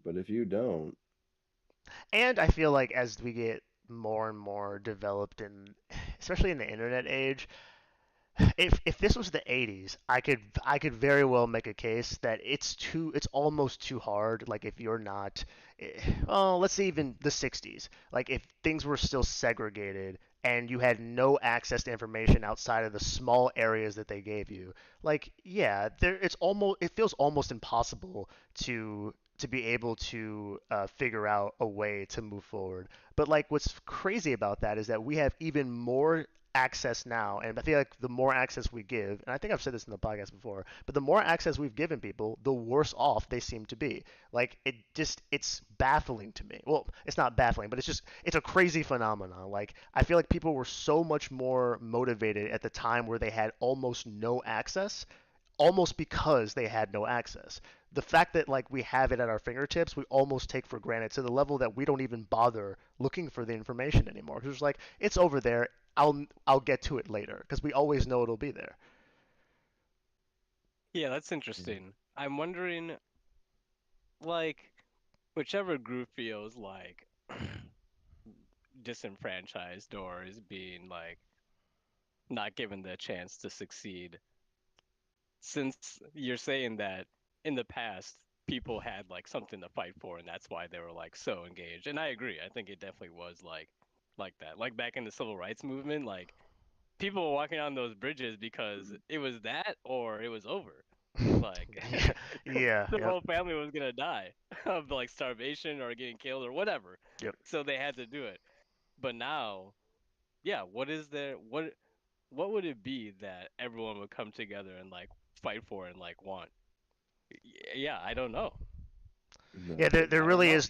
But if you don't, And I feel like as we get more and more developed in, especially in the internet age, if this was the 80s, I could very well make a case that it's almost too hard. Like if you're not, well, let's say even the 60s. Like if things were still segregated and you had no access to information outside of the small areas that they gave you, like yeah, it feels almost impossible to be able to figure out a way to move forward. But like what's crazy about that is that we have even more access now, and I feel like the more access we give, and I think I've said this in the podcast before, but the more access we've given people, the worse off they seem to be. Like it's baffling to me. Well, it's not baffling, but it's a crazy phenomenon. Like I feel like people were so much more motivated at the time where they had almost no access, almost because they had no access. The fact that like we have it at our fingertips, we almost take for granted to the level that we don't even bother looking for the information anymore. Because it's like it's over there. I'll get to it later because we always know it'll be there. Yeah, that's interesting. I'm wondering, like, whichever group feels like disenfranchised or is being like not given the chance to succeed, since you're saying that in the past people had like something to fight for and that's why they were like so engaged. And I agree. I think it definitely was like that. Like back in the civil rights movement, like people were walking on those bridges because it was that or it was over. Like Yeah, yeah, the yep, whole family was gonna die of like starvation or getting killed or whatever. yep. So they had to do it. But now, yeah, what would it be that everyone would come together and like fight for and like want? Yeah, I don't know. Yeah, no. there I don't really know.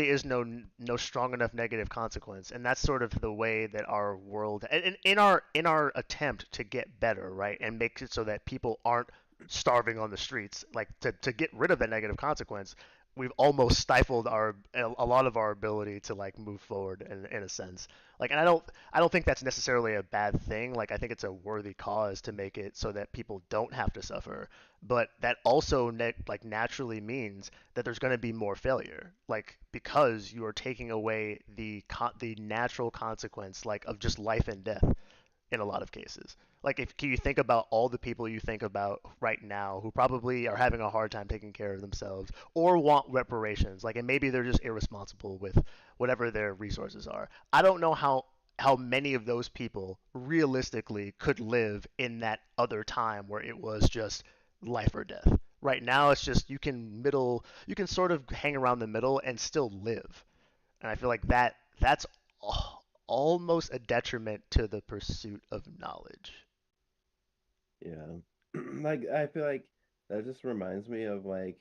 is no strong enough negative consequence, and that's sort of the way that our world, in our attempt to get better, right, and make it so that people aren't starving on the streets. Like to get rid of that negative consequence, we've almost stifled a lot of our ability to like move forward in a sense. Like, and I don't think that's necessarily a bad thing. Like, I think it's a worthy cause to make it so that people don't have to suffer. But that also like naturally means that there's going to be more failure. Like, because you are taking away the natural consequence like of just life and death in a lot of cases. Like, if can you think about all the people you think about right now who probably are having a hard time taking care of themselves or want reparations, like, and maybe they're just irresponsible with whatever their resources are. I don't know how many of those people realistically could live in that other time where it was just life or death. Right now it's just you can sort of hang around the middle and still live. And I feel like that's almost a detriment to the pursuit of knowledge. Yeah. Like I feel like that just reminds me of like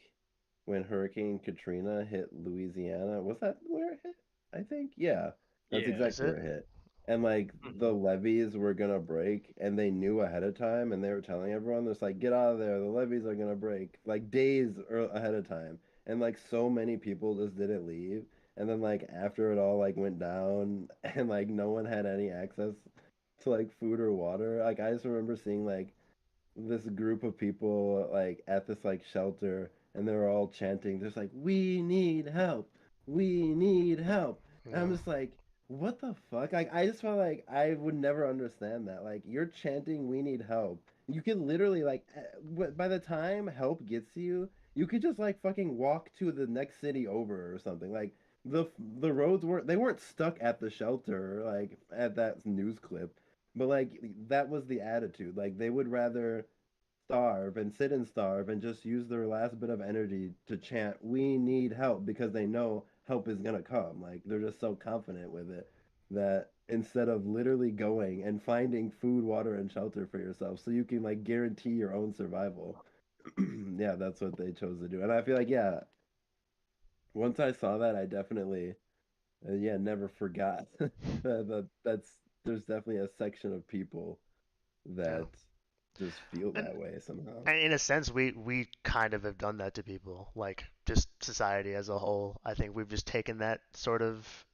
when Hurricane Katrina hit Louisiana. Was that where it hit? I think. Yeah. That's Yeah. Is exactly it? where it hit. And like the Mhm. levees were gonna break and they knew ahead of time and they were telling everyone there's like get out of there, the levees are gonna break like ahead of time. And like so many people just didn't leave. And then like after it all like went down and like no one had any access to like food or water. Like I just remember seeing like this group of people like at this like shelter and they were all chanting just like we need help, we need help, and I'm Yeah. just like what the fuck. Like I just felt like I would never understand that. Like you're chanting we need help, you could literally like by the time help gets to you, you could just like fucking walk to the next city over or something. Like the the roads weren't stuck at the shelter like at that news clip, but like that was the attitude. Like they would rather starve and sit and starve and just use their last bit of energy to chant we need help because they know help is going to come. Like they're just so confident with it that instead of literally going and finding food, water and shelter for yourself so you can like guarantee your own survival. Yeah, that's what they chose to do. And I feel like yeah, once I saw that I definitely yeah, never forgot that's there's definitely a section of people Yeah. that just feel And that way somehow. and in a sense, we kind of have done that to people, like just society as a whole. I think we've just taken that sort of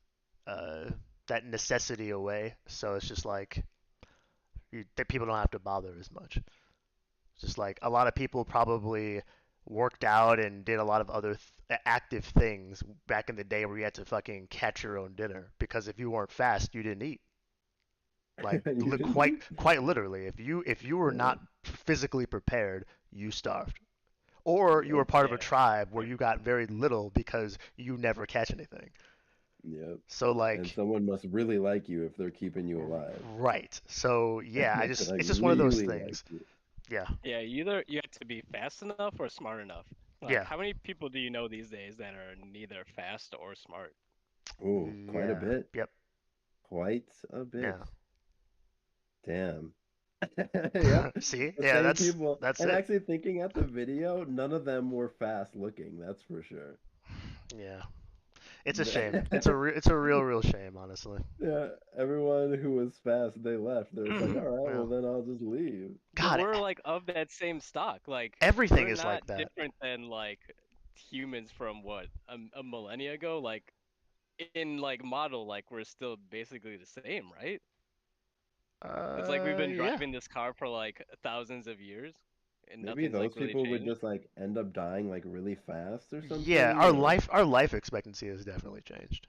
uh, that necessity away, so it's just like that people don't have to bother as much. It's just like a lot of people probably worked out and did a lot of other active things back in the day where you had to fucking catch your own dinner because if you weren't fast, you didn't eat. Like You quite didn't. quite literally, if you were Yeah. not physically prepared, you starved. Or you were Yep. part of a Yeah. tribe where you got very little because you never catch anything. Yep. So And like, someone must really like you if they're keeping you alive. right. So yeah, Like it's just one of those really like things. you. Yeah. Yeah, either you have to be fast enough or smart enough. Like, Yeah. how many people do you know these days that are neither fast or smart? Oh, quite a Yeah. bit. Yep. Quite a bit. Yeah. Damn. Yep. See? The Yeah, same that's people. that's And it. actually thinking at the video, none of them were fast looking, that's for sure. Yeah. It's a shame. It's a real shame, honestly. Yeah, everyone who was fast, they left. They're just like, all right, Yeah. well then I'll just leave. But God, we're like of that same stock. Like, everything we're is not like that. different than like humans from what a millennia ago. Like, in like model, like we're still basically the same, right? It's like we've been Yeah. driving this car for like thousands of years, and Maybe nothing's those like really people would changed. just like end up dying like really fast or Yeah, something, or our life expectancy has definitely changed.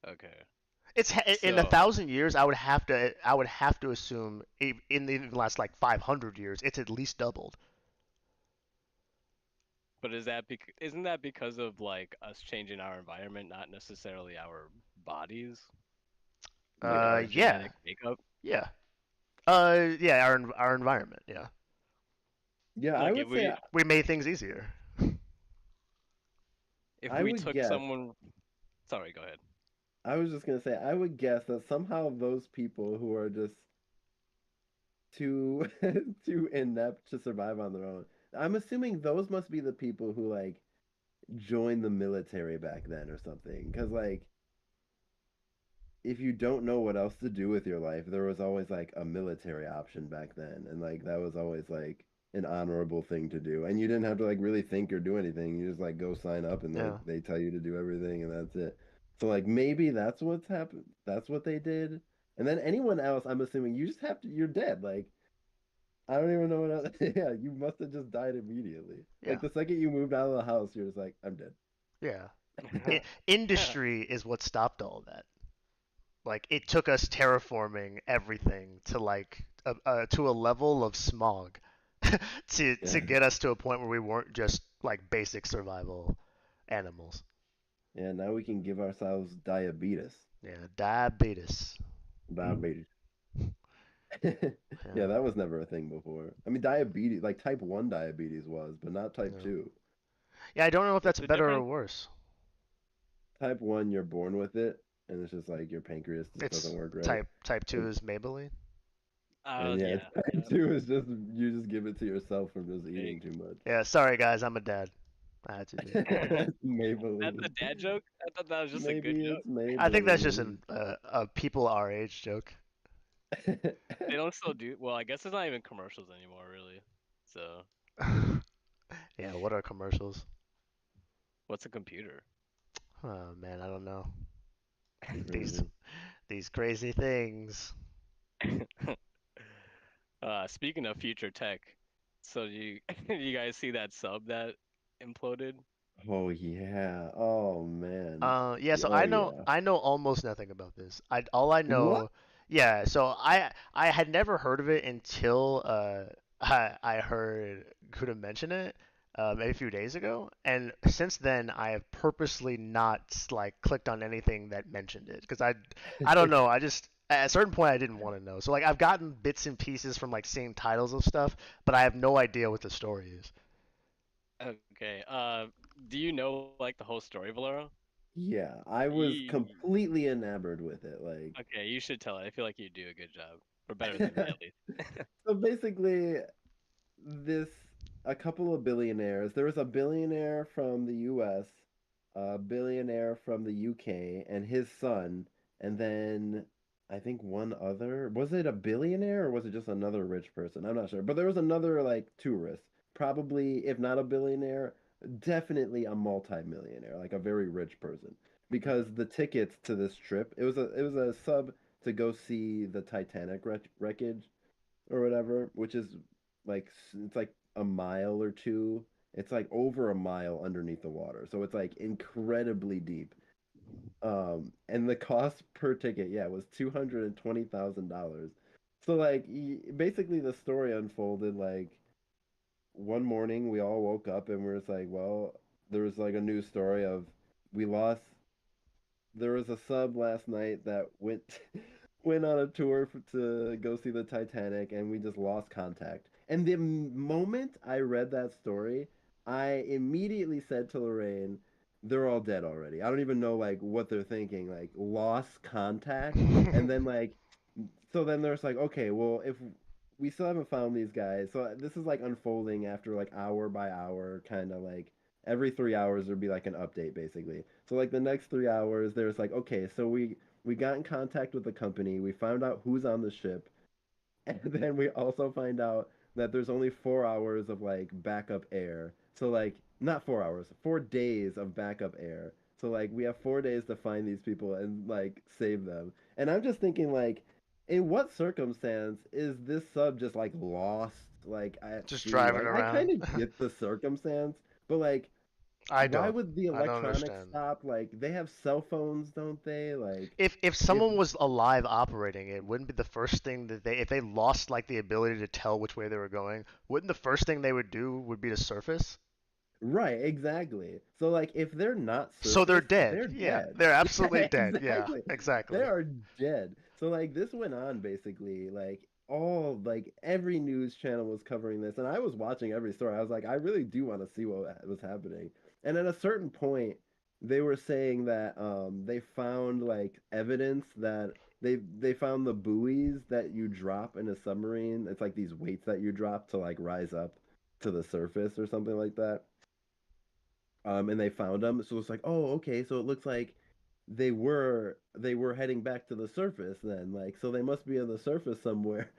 Okay, It's in a so, thousand years. I would have to assume in the last like 500 years, it's at least doubled. but isn't that because of like us changing our environment, not necessarily our bodies, like our Yeah, genetic makeup? yeah, yeah. Our environment. Yeah, yeah, I Like would say we made things easier. if I we would took guess. someone, sorry, go ahead. I was just gonna say I would guess that somehow those people who are just too too inept to survive on their own. I'm assuming those must be the people who like joined the military back then or something. Because like if you don't know what else to do with your life, there was always like a military option back then, and like that was always like an honorable thing to do, and you didn't have to like really think or do anything. You just like go sign up, and like Yeah. they tell you to do everything, and that's it. So like maybe that's what's happened. That's what they did. And then anyone else, I'm assuming you just have to. You're dead. Like I don't even know what else. Yeah, you must have just died immediately. Yeah. Like the second you moved out of the house, you're just like, I'm dead. Yeah. Industry is what stopped all that. Like it took us terraforming everything to like to a level of smog to Yeah. get us to a point where we weren't just like basic survival animals. Yeah, now we can give ourselves diabetes. Yeah, diabetes. Diabetes. Yeah, Yeah, that was never a thing before. I mean, diabetes, like type 1 diabetes was, but not type yeah. 2. Yeah, I don't know if What's that's the better or difference? worse. Type 1, you're born with it, and it's just like your pancreas just doesn't It's work right. type two And, is Maybelline. and yeah, Yeah, it's type yeah. 2 is just you just give it to yourself from just Big. eating too Yeah, sorry guys, I'm a dad. I had to do it. much. That's Maybelline. a dad joke? I thought that was just a good Maybe joke. it's I think that's just Maybelline. a people our age joke. They don't still do, well, I guess it's not even commercials anymore, really. So, Yeah, what are commercials? what's a computer? Oh man, I don't know. These Crazy. these crazy things. Speaking of future tech, so you you guys see that sub that imploded? Oh yeah. Oh man. Yeah, so Oh yeah. I know almost nothing about this. All I What? know, yeah, so I had never heard of it until I heard Kuda mention it maybe a few days ago, and since then I have purposely not like clicked on anything that mentioned it because I don't know, I just at a certain point I didn't want to know. So like I've gotten bits and pieces from like seeing titles of stuff, but I have no idea what the story is. Okay. Do you know like the whole story, Valero? Yeah, I was Ye- completely enamored with it. Okay, you should tell it. I feel like you do a good job, or better than me at least. So basically, this a couple of billionaires. There was a billionaire from the U.S., a billionaire from the UK, and his son, and then I think one other. Was it a billionaire or was it just another rich person? I'm not sure. But there was another like tourist, probably if not a billionaire, definitely a multi-millionaire, like a very rich person. Because the tickets to this trip, it was a sub to go see the Titanic wreckage or whatever, which is like it's like a mile or two. It's like over a mile underneath the water, so it's like incredibly deep. And the cost per ticket, yeah, was $220,000. So like basically the story unfolded like one morning we all woke up and we are just like, well, there was like a news story of we lost there was a sub last night that went went on a tour to go see the Titanic, and we just lost contact. And the moment I read that story, I immediately said to Lorraine, "They're all dead already. I don't even know like what they're thinking. Like lost contact." And then like, so then there's like, okay, well if we still haven't found these guys, so this is like unfolding after like hour by hour, kind of like every 3 hours there'd be like an update basically. So like the next 3 hours, there's like, okay, so we got in contact with the company, we found out who's on the ship, and then we also find out that there's only 4 hours of like backup air. So like not 4 hours, 4 days of backup air. So like we have 4 days to find these people and like save them. And I'm just thinking like, in what circumstance is this sub just like lost like at Just sea? driving Like I around. kind of get the circumstance, but like I why don't. would the I don't electronics understand. stop? Like they have cell phones, don't they? Like If if someone was alive operating it, wouldn't be the first thing that if they lost like the ability to tell which way they were going, wouldn't the first thing they would do would be to surface? right, exactly. So like if they're not So they're surfaced, dead. they're Yeah, dead. they're absolutely Yeah, dead. Yeah, exactly. They exactly. are dead. So like this went on basically like all like every news channel was covering this and I was watching every story. I was like I really do want to see what was happening. And at a certain point they were saying that they found like evidence that they found the buoys that you drop in a submarine. It's like these weights that you drop to like rise up to the surface or something like that. And they found them. So it's like, oh, okay. So it looks like they were heading back to the surface then. Like, so they must be on the surface somewhere.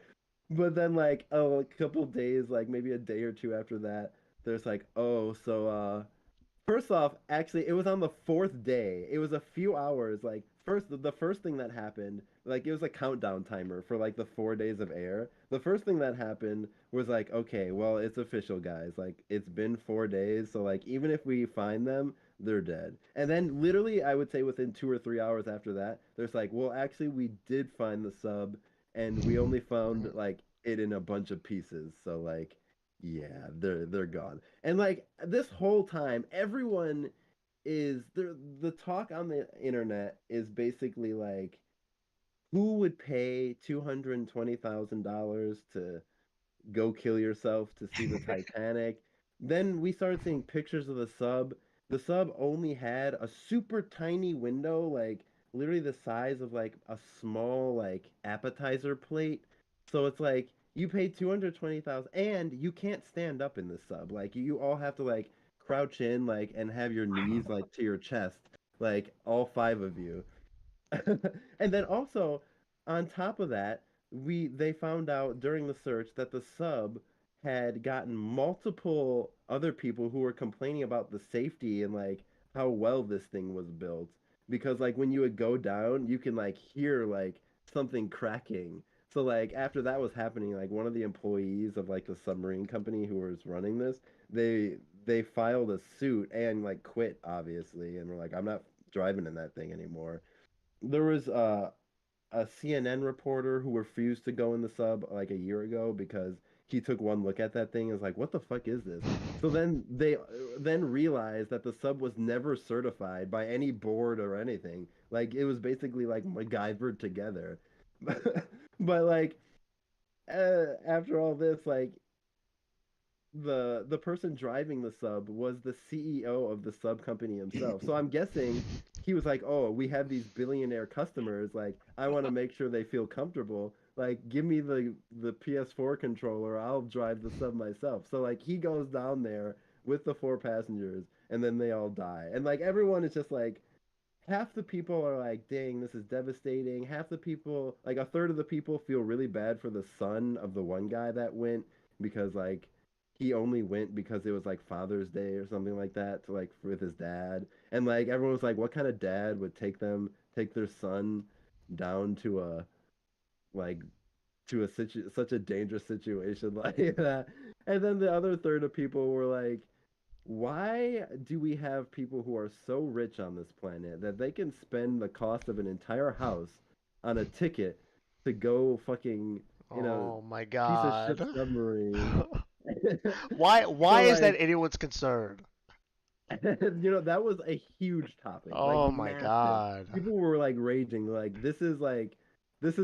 But then like a couple days, like maybe a day or two after that, there's like, oh, so first off, actually, it was on the fourth day. It was a few hours. Like the first thing that happened, like it was a countdown timer for like the 4 days of air. The first thing that happened was like, okay, well, it's official, guys. Like it's been 4 days, so like even if we find them, they're dead. And then literally, I would say within 2 or 3 hours after that, there's like, well, actually, we did find the sub, and we only found like it in a bunch of pieces. So like, yeah, they're gone. And like this whole time, everyone is the talk on the internet is basically like, who would pay $220,000 to go kill yourself to see the Titanic? Then we started seeing pictures of the sub. The sub only had a super tiny window, like literally the size of like a small like appetizer plate. So it's like you pay 220,000 and you can't stand up in the sub. Like you all have to like crouch in like and have your knees like to your chest, like all five of you. And then also on top of that, they found out during the search that the sub had gotten multiple other people who were complaining about the safety and like how well this thing was built. Because like when you would go down, you can like hear like something cracking. So like after that was happening, like one of the employees of like the submarine company who was running this, they they filed a suit and like quit obviously and were like, I'm not driving in that thing anymore. There was a CNN reporter who refused to go in the sub like a year ago because he took one look at that thing and was like, "What the fuck is this?" So then they then realized that the sub was never certified by any board or anything. Like it was basically like MacGyvered together. But like after all this, like the person driving the sub was the CEO of the sub company himself. So I'm guessing he was like, "Oh, we have these billionaire customers. Like, I want to make sure they feel comfortable. Like, give me the PS4 controller. I'll drive the sub myself." So like he goes down there with the four passengers, and then they all die. And like everyone is just like, half the people are like, dang, this is devastating. Half the people, like a third of the people, feel really bad for the son of the one guy that went because like he only went because it was like Father's Day or something like that to like with his dad. And like everyone was like, what kind of dad would take their son down to a like such a dangerous situation like that? And then the other third of people were like, why do we have people who are so rich on this planet that they can spend the cost of an entire house on a ticket to go fucking in a Oh my piece of shit God. submarine? Why So is that like, anyone's concern? that was a huge topic, like Oh my massive. God. People were like raging, like this is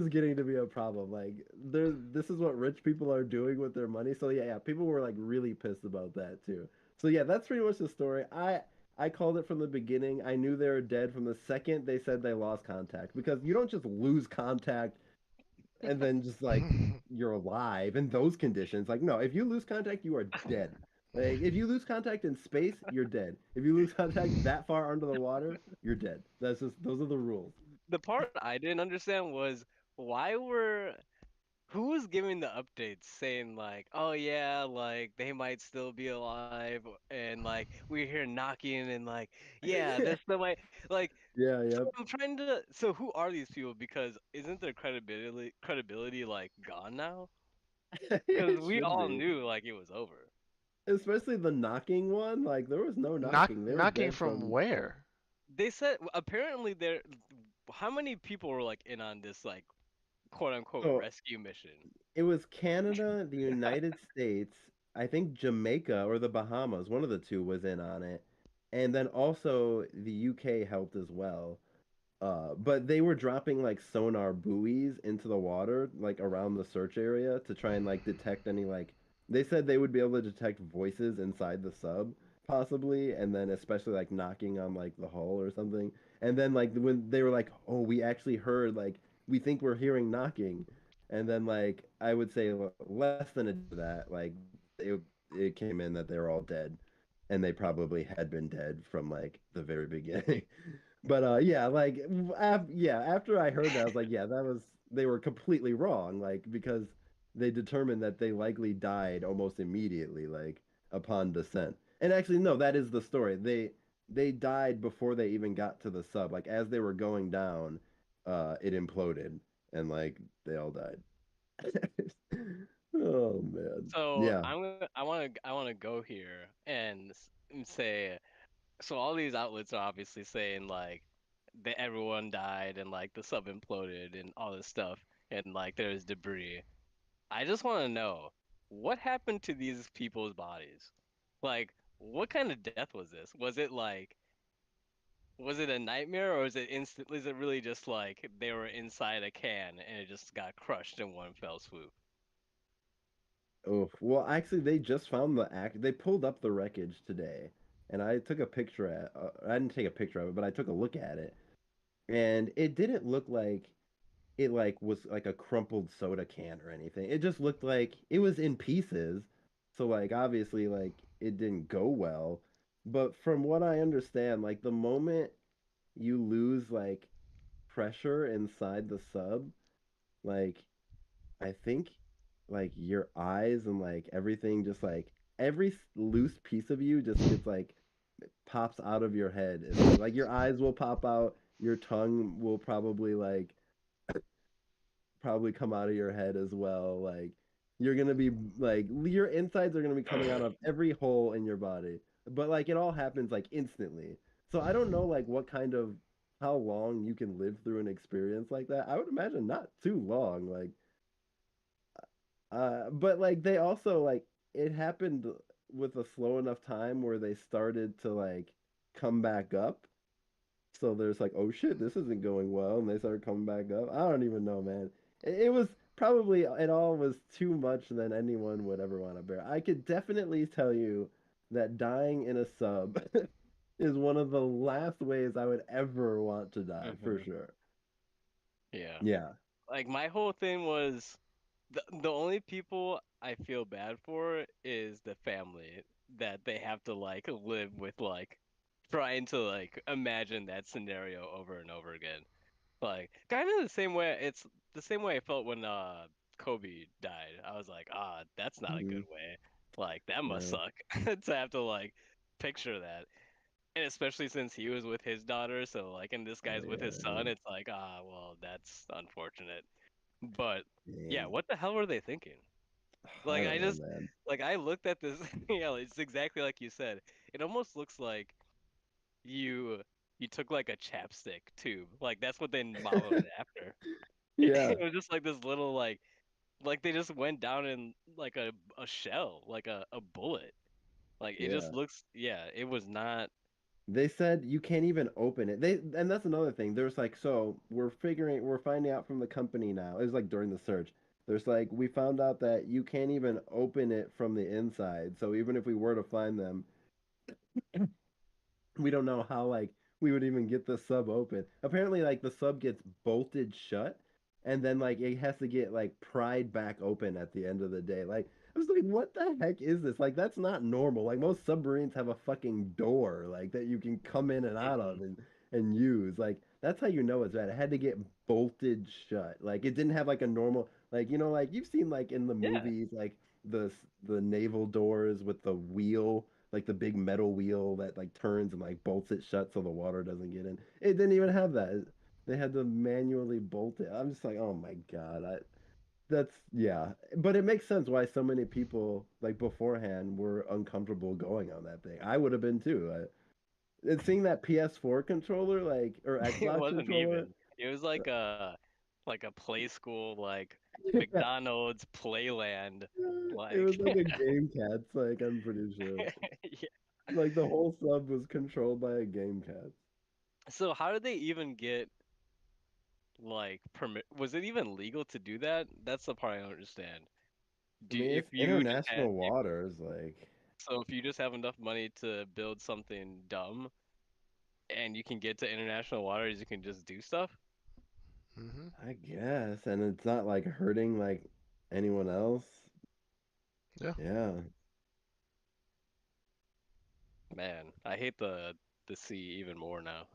getting to be a problem. Like this is what rich people are doing with their money. So yeah, people were like really pissed about that too. So yeah, that's pretty much the story. I called it from the beginning. I knew they were dead from the second they said they lost contact because you don't just lose contact and then just like you're alive in those conditions. Like no, if you lose contact, you are dead. Like if you lose contact in space, you're dead. If you lose contact that far under the water, you're dead. That's just those are the rules. The part I didn't understand was why were who was giving the updates saying like, oh yeah, like they might still be alive and like we hear knocking and like, yeah, Yeah, this the way like yeah, so yep. I'm trying to so who are these people because isn't their credibility like gone now? Because It we should all be. knew like it was over. Especially the knocking one. Like there was no knocking. They were Knocking dead from from where? They said apparently there how many people were like in on this like quote unquote so rescue mission? it was Canada, the United States, I think Jamaica or the Bahamas, one of the two was in on it. And then also the UK helped as well. But they were dropping like sonar buoys into the water, like around the search area to try and like detect any like they said they would be able to detect voices inside the sub, possibly, and then especially like knocking on like the hull or something. And then like when they were like, "Oh, we actually heard like we think we're hearing knocking." And then like I would say less than a day of that, like it it came in that they were all dead. And they probably had been dead from like the very beginning. But yeah, like yeah, after I heard that, I was like, yeah, that was they were completely wrong, like because they determined that they likely died almost immediately, like upon descent. And actually, no, that is the story. They died before they even got to the sub. Like as they were going down, it imploded and like they all died. Oh man. So Yeah. I want to go here and say, so all these outlets are obviously saying like that everyone died and like the sub imploded and all this stuff and like there's debris. I just want to know what happened to these people's bodies? Like, what kind of death was this? Was it a nightmare or is it really just like they were inside a can and it just got crushed in one fell swoop? Oh, well, actually, they just found the act. They pulled up the wreckage today, and I took a picture I didn't take a picture of it, but I took a look at it, and it didn't look like it like was like a crumpled soda can or anything. It just looked like it was in pieces. So like obviously like it didn't go well. But from what I understand, like the moment you lose like pressure inside the sub, like I think like your eyes and like everything just like every loose piece of you just gets like pops out of your head. Like your eyes will pop out, your tongue will probably come out of your head as well. Like you're gonna be like your insides are gonna be coming out of every hole in your body. But like it all happens like instantly. So I don't know like what kind of how long you can live through an experience like that. I would imagine not too long. Like but like they also like it happened with a slow enough time where they started to like come back up. So there's like, oh shit, this isn't going well, and they started coming back up. I don't even know, man. It was probably it all was too much than anyone would ever want to bear. I could definitely tell you that dying in a sub is one of the last ways I would ever want to die, for Hmm. sure. Yeah. Yeah. Like my whole thing was the only people I feel bad for is the family that they have to like live with like trying to like imagine that scenario over and over again. Like kind of the same way it's the same way I felt when Kobe died. I was like, ah, that's not a Hmm. good way. Like that must Yeah. suck to have to like picture that. And especially since he was with his daughter, so like and this Oh guy's with his yeah. son, it's like, ah, well, that's unfortunate. But yeah, Dang. what the hell were they thinking? I Like don't I know, just man. like I looked at this, yeah, it's exactly like you said. It almost looks like you you took like a chapstick tube. Like that's what they modeled it after. Yeah. It was just like this little like they just went down in like a shell, like a bullet. Like it just Yeah. looks yeah, it was not. They said you can't even open it. And that's another thing. There's like so we're finding out from the company now. It was like during the search. There's like we found out that you can't even open it from the inside. So even if we were to find them, we don't know how like we would even get the sub open. Apparently, like the sub gets bolted shut, and then like it has to get like pried back open at the end of the day. Like I was like, what the heck is this? Like that's not normal. Like most submarines have a fucking door like that you can come in and out Mhm. of and use. Like that's how you know it's bad. It had to get bolted shut. Like it didn't have like a normal like like you've seen like in the Yeah. movies like the naval doors with the wheel like the big metal wheel that like turns and like bolts it shut so the water doesn't get in. It didn't even have that. They had to manually bolt it. I'm just like, oh my God. That's yeah. But it makes sense why so many people like beforehand were uncomfortable going on that thing. I would have been too. And seeing that PS4 controller like or It Xbox wasn't controller. even. It was like a play school, like McDonald's Playland. It was Like like a Game Cats, like I'm pretty sure. yeah. Like the whole sub was controlled by a Game Cat. So how did they even get like permit? Was it even legal to do that? That's the part I don't understand. I Do mean, if it's you just had international waters, like so if you just have enough money to build something dumb and you can get to international waters, you can just do stuff? Hmm. I guess, and it's not like hurting like anyone else. Yeah. Yeah. Man, I hate the sea even more now.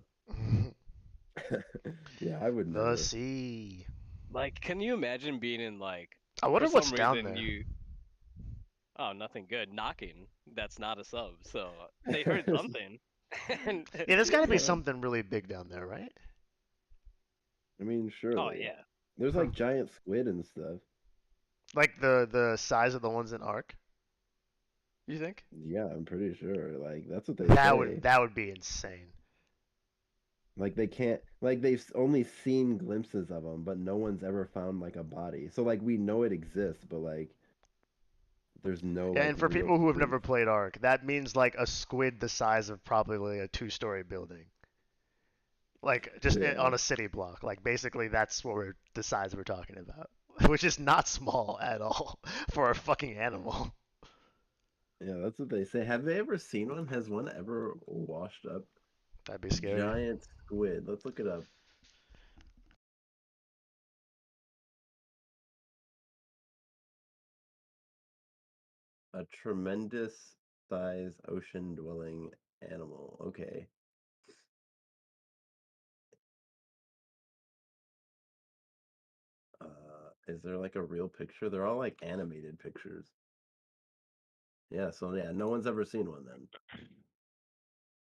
Yeah, I would The never. sea. Like, can you imagine being in like I For wonder what's some down reason there. you oh nothing good knocking. That's not a sub. So they heard something. And Yeah, there's got to be Yeah, something really big down there, right? I mean, oh surely. yeah, There's Huh. like giant squid and stuff. Like the size of the ones in Ark. You think? Yeah, I'm pretty sure. Like that's what they That would say. that would be insane. Like they can't like only seen glimpses of them, but no one's ever found like a body. So like we know it exists, but like there's no Yeah, like and for real people who have proof. never played Ark, that means like a squid the size of probably a two-story building. Like just Yeah. on a city block. Like basically that's what we're the size we're talking about, which is not small at all for a fucking animal. Yeah, that's what they say. Have they ever seen one? Has one ever washed up? That'd be scary. Giant squid. Let's look it up. A tremendous size ocean dwelling animal. Okay. Is there like a real picture? They're all like animated pictures. Yeah, so yeah, no one's ever seen one then.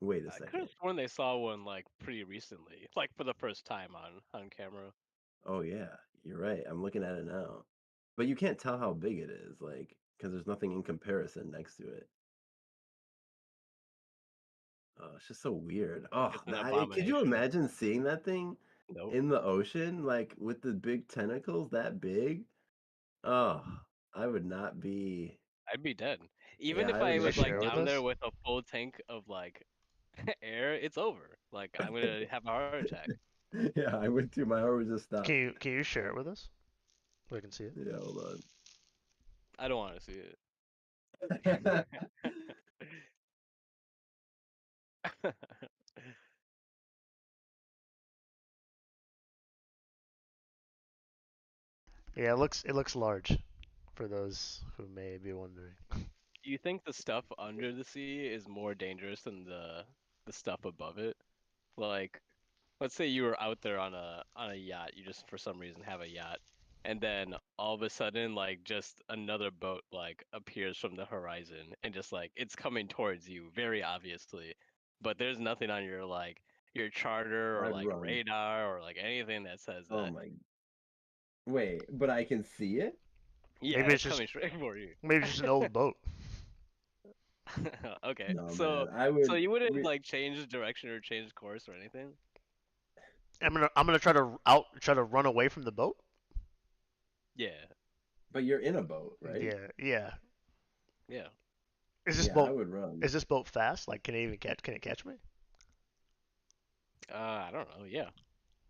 Wait a I could second. have sworn they saw one like pretty recently, like for the first time on camera. Oh yeah, you're right. I'm looking at it now. But you can't tell how big it is, like, because there's nothing in comparison next to it. Oh, it's just so weird. Oh, It's an could you abomination. imagine seeing that thing Nope. in the ocean, like with the big tentacles that big? Oh, I would not be. I'd be dead. Even Yeah, if I I would Can you was look like share with at. down there us? with a full tank of like air, it's over. Like I'm gonna have a heart attack. Yeah, I would too. My heart would just stop. Can you share it with us so we can see it? Yeah, hold I don't want to see on. it. Yeah, it looks large for those who may be wondering. Do you think the stuff under the sea is more dangerous than the stuff above it? Like, let's say you were out there on a yacht, you just for some reason have a yacht, and then all of a sudden like just another boat like appears from the horizon and just like it's coming towards you very obviously, but there's nothing on your charter or I'd like run. radar or like anything that says Oh that. my. Wait, but I can see it? Yeah, Maybe it's it's just coming straight for you. maybe it's just an old boat. Okay, No, so man. I so would. you wouldn't like change direction or change course or anything? I'm gonna try to run away from the boat. Yeah, But you're in a boat, right? Yeah, yeah. yeah. Is this Yeah, I boat would run. is this boat fast? Like, can it catch me? I don't know. Yeah,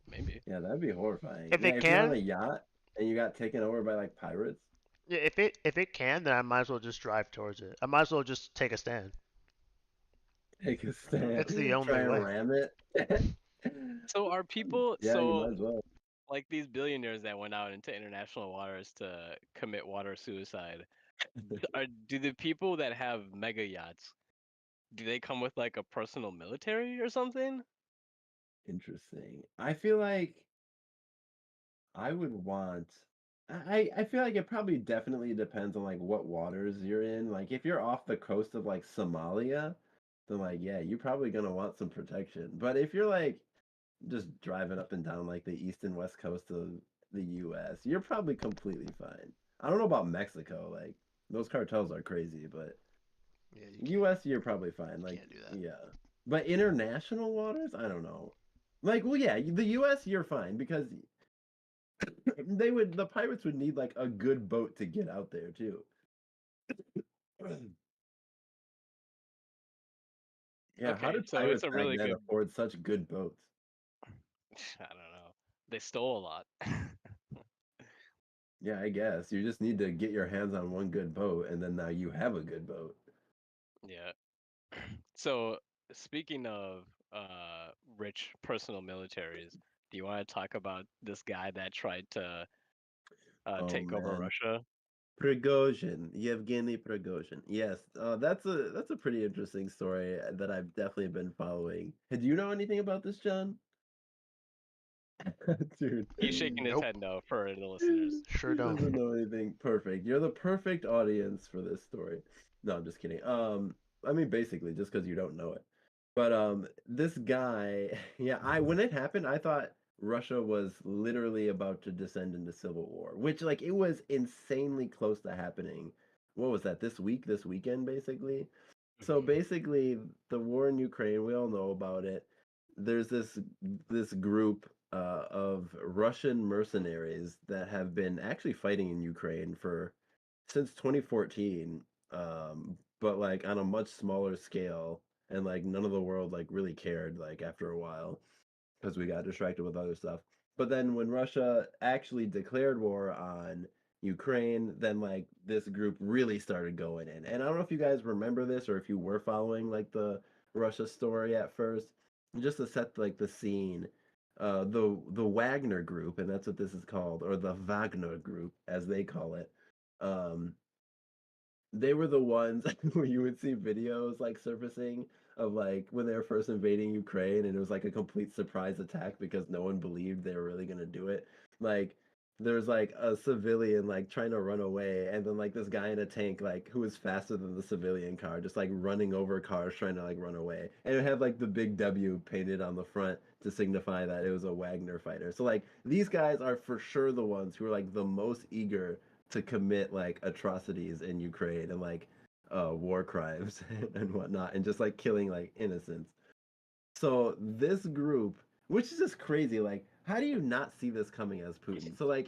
maybe. Yeah, that'd be horrifying. If Yeah, it if you're on a can, yacht and you got taken over by like pirates, yeah, if it can, then I might as well just drive towards it. I might as well just take a stand. take a It's the stand, only try and way. ram it. So are people Yeah, you so might as well. like these billionaires that went out into international waters to commit water suicide? Do the people that have mega yachts, do they come with like a personal military or something? Interesting. I feel like I would want. I feel like it probably definitely depends on like what waters you're in. Like if you're off the coast of like Somalia, then like yeah, you're probably gonna want some protection. But if you're like just driving up and down like the east and west coast of the US, you're probably completely fine. I don't know about Mexico, like those cartels are crazy, but Yeah, US you're probably fine. you Like can't do that. yeah. But international waters, I don't know. Like well yeah, the US you're fine because the pirates would need like a good boat to get out there too. Yeah, how Okay, did so it's pirates a back really then good. afford such good boats? I don't know. They stole a lot. Yeah, I guess you just need to get your hands on one good boat, and then now you have a good boat. Yeah. So speaking of rich personal militaries, do you want to talk about this guy that tried to Oh take over man, Russia? Prigozhin, Yevgeny Prigozhin. Yes, that's a pretty interesting story that I've definitely been following. Do you know anything about this, John? Dude. He's shaking his Nope. head no for the listeners. Sure Doesn't don't. know anything. Perfect. You're the perfect audience for this story. No, I'm just kidding. I mean basically just because you don't know it. But this guy, yeah, I when it happened, I thought Russia was literally about to descend into civil war, which like it was insanely close to happening. What was that? This week, this weekend, basically. So Mhm. basically, the war in Ukraine, we all know about it. There's this group of Russian mercenaries that have been actually fighting in Ukraine for since 2014, but like on a much smaller scale, and like none of the world like really cared like after a while because we got distracted with other stuff. But then when Russia actually declared war on Ukraine, then like this group really started going in. And I don't know if you guys remember this or if you were following like the Russia story at first. Just to set like the scene, the Wagner group, and that's what this is called, or the Wagner group as they call it. Um, they were the ones where you would see videos like surfacing of like when they were first invading Ukraine and it was like a complete surprise attack because no one believed they were really gonna do it. Like there's like a civilian like trying to run away and then like this guy in a tank like who was faster than the civilian car just like running over cars trying to like run away. And it had like the big W painted on the front to signify that it was a Wagner fighter. So like these guys are for sure the ones who are like the most eager to commit like atrocities in Ukraine and like war crimes and whatnot and just like killing like innocents. So this group, which is just crazy, like how do you not see this coming as Putin? So like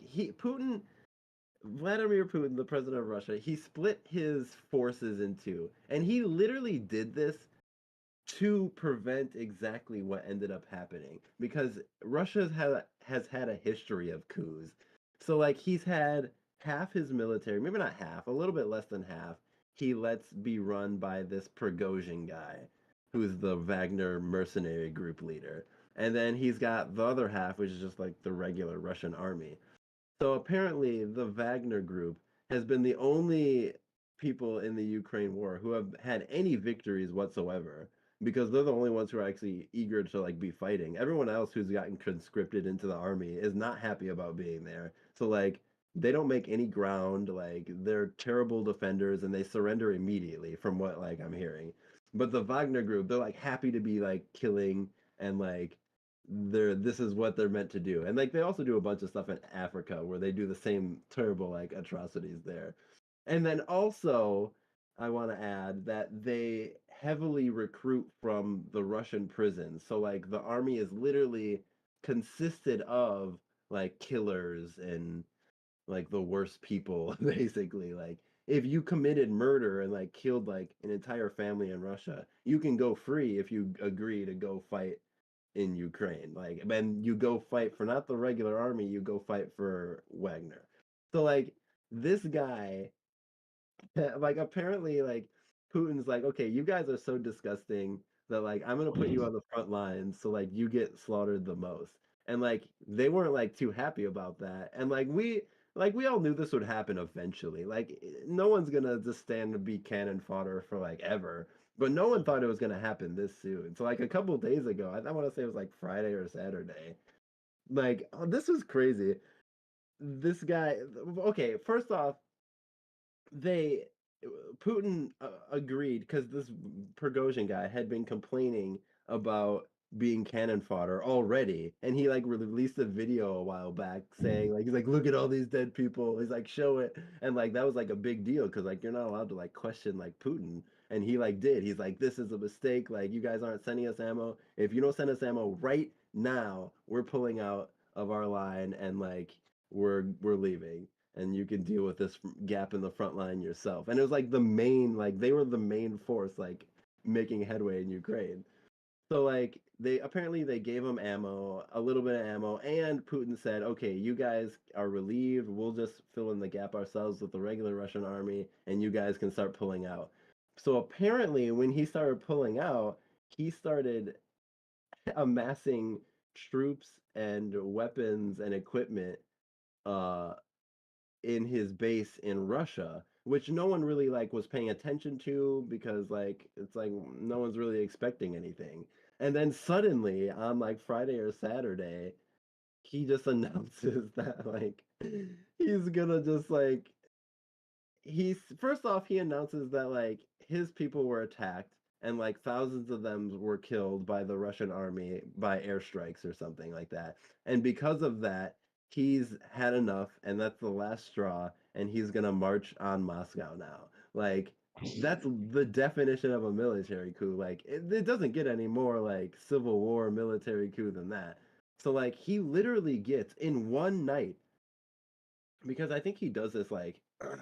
Vladimir Putin, the president of Russia, he split his forces in two, and he literally did this to prevent exactly what ended up happening because has had a history of coups. So like he's had half his military, maybe not half, a little bit less than half, he lets be run by this Prigozhin guy, who's the Wagner mercenary group leader. And then he's got the other half, which is just like the regular Russian army. So apparently, the Wagner Group has been the only people in the Ukraine war who have had any victories whatsoever because they're the only ones who are actually eager to like be fighting. Everyone else who's gotten conscripted into the army is not happy about being there. So like they don't make any ground, like they're terrible defenders and they surrender immediately from what like I'm hearing. But the Wagner group, they're like happy to be like killing and like this is what they're meant to do. And like they also do a bunch of stuff in Africa where they do the same terrible like atrocities there. And then also I want to add that they heavily recruit from the Russian prisons. So like the army is literally consisted of like killers and like the worst people basically like if you committed murder and like killed like an entire family in Russia, you can go free if you agree to go fight in Ukraine. Like, and you go fight for not the regular army, you go fight for Wagner. So like this guy, like apparently like Putin's like, okay, you guys are so disgusting that like I'm gonna put you on the front lines so like you get slaughtered the most. And like they weren't like too happy about that. And like we all knew this would happen eventually. Like no one's gonna just stand to be cannon fodder for like ever. But no one thought it was gonna happen this soon. So like a couple days ago, I want to say it was like Friday or Saturday. Like oh, this was crazy. This guy, okay, first off, they Putin agreed because this Prigozhin guy had been complaining about being cannon fodder already, and he like released a video a while back saying like he's like look at all these dead people. He's like show it, and like that was like a big deal because like you're not allowed to like question like Putin, and he like did. He's like this is a mistake. Like you guys aren't sending us ammo. If you don't send us ammo right now, we're pulling out of our line and like we're leaving and you can deal with this gap in the front line yourself. And it was like the main, like they were the main force, like making headway in Ukraine. So like they gave them ammo, a little bit of ammo, and Putin said, okay, you guys are relieved. We'll just fill in the gap ourselves with the regular Russian army, and you guys can start pulling out. So apparently, when he started pulling out, he started amassing troops and weapons and equipment uh in his base in Russia, which no one really like was paying attention to because like it's like no one's really expecting anything. And then suddenly on like Friday or Saturday, he just announces that like he's gonna just like he's first off he announces that like his people were attacked and like thousands of them were killed by the Russian army by airstrikes or something like that. And because of that, he's had enough and that's the last straw and he's going to march on Moscow now. Like that's the definition of a military coup. Like it doesn't get any more like Civil War military coup than that. So like he literally gets in one night because I think he does this like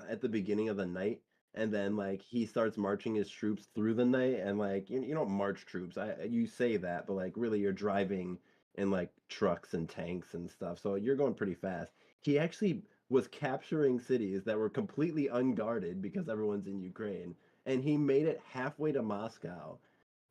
at the beginning of the night and then like he starts marching his troops through the night and like you don't march troops. You say that, but like really you're driving in like trucks and tanks and stuff. So you're going pretty fast. He actually was capturing cities that were completely unguarded because everyone's in Ukraine and he made it halfway to Moscow.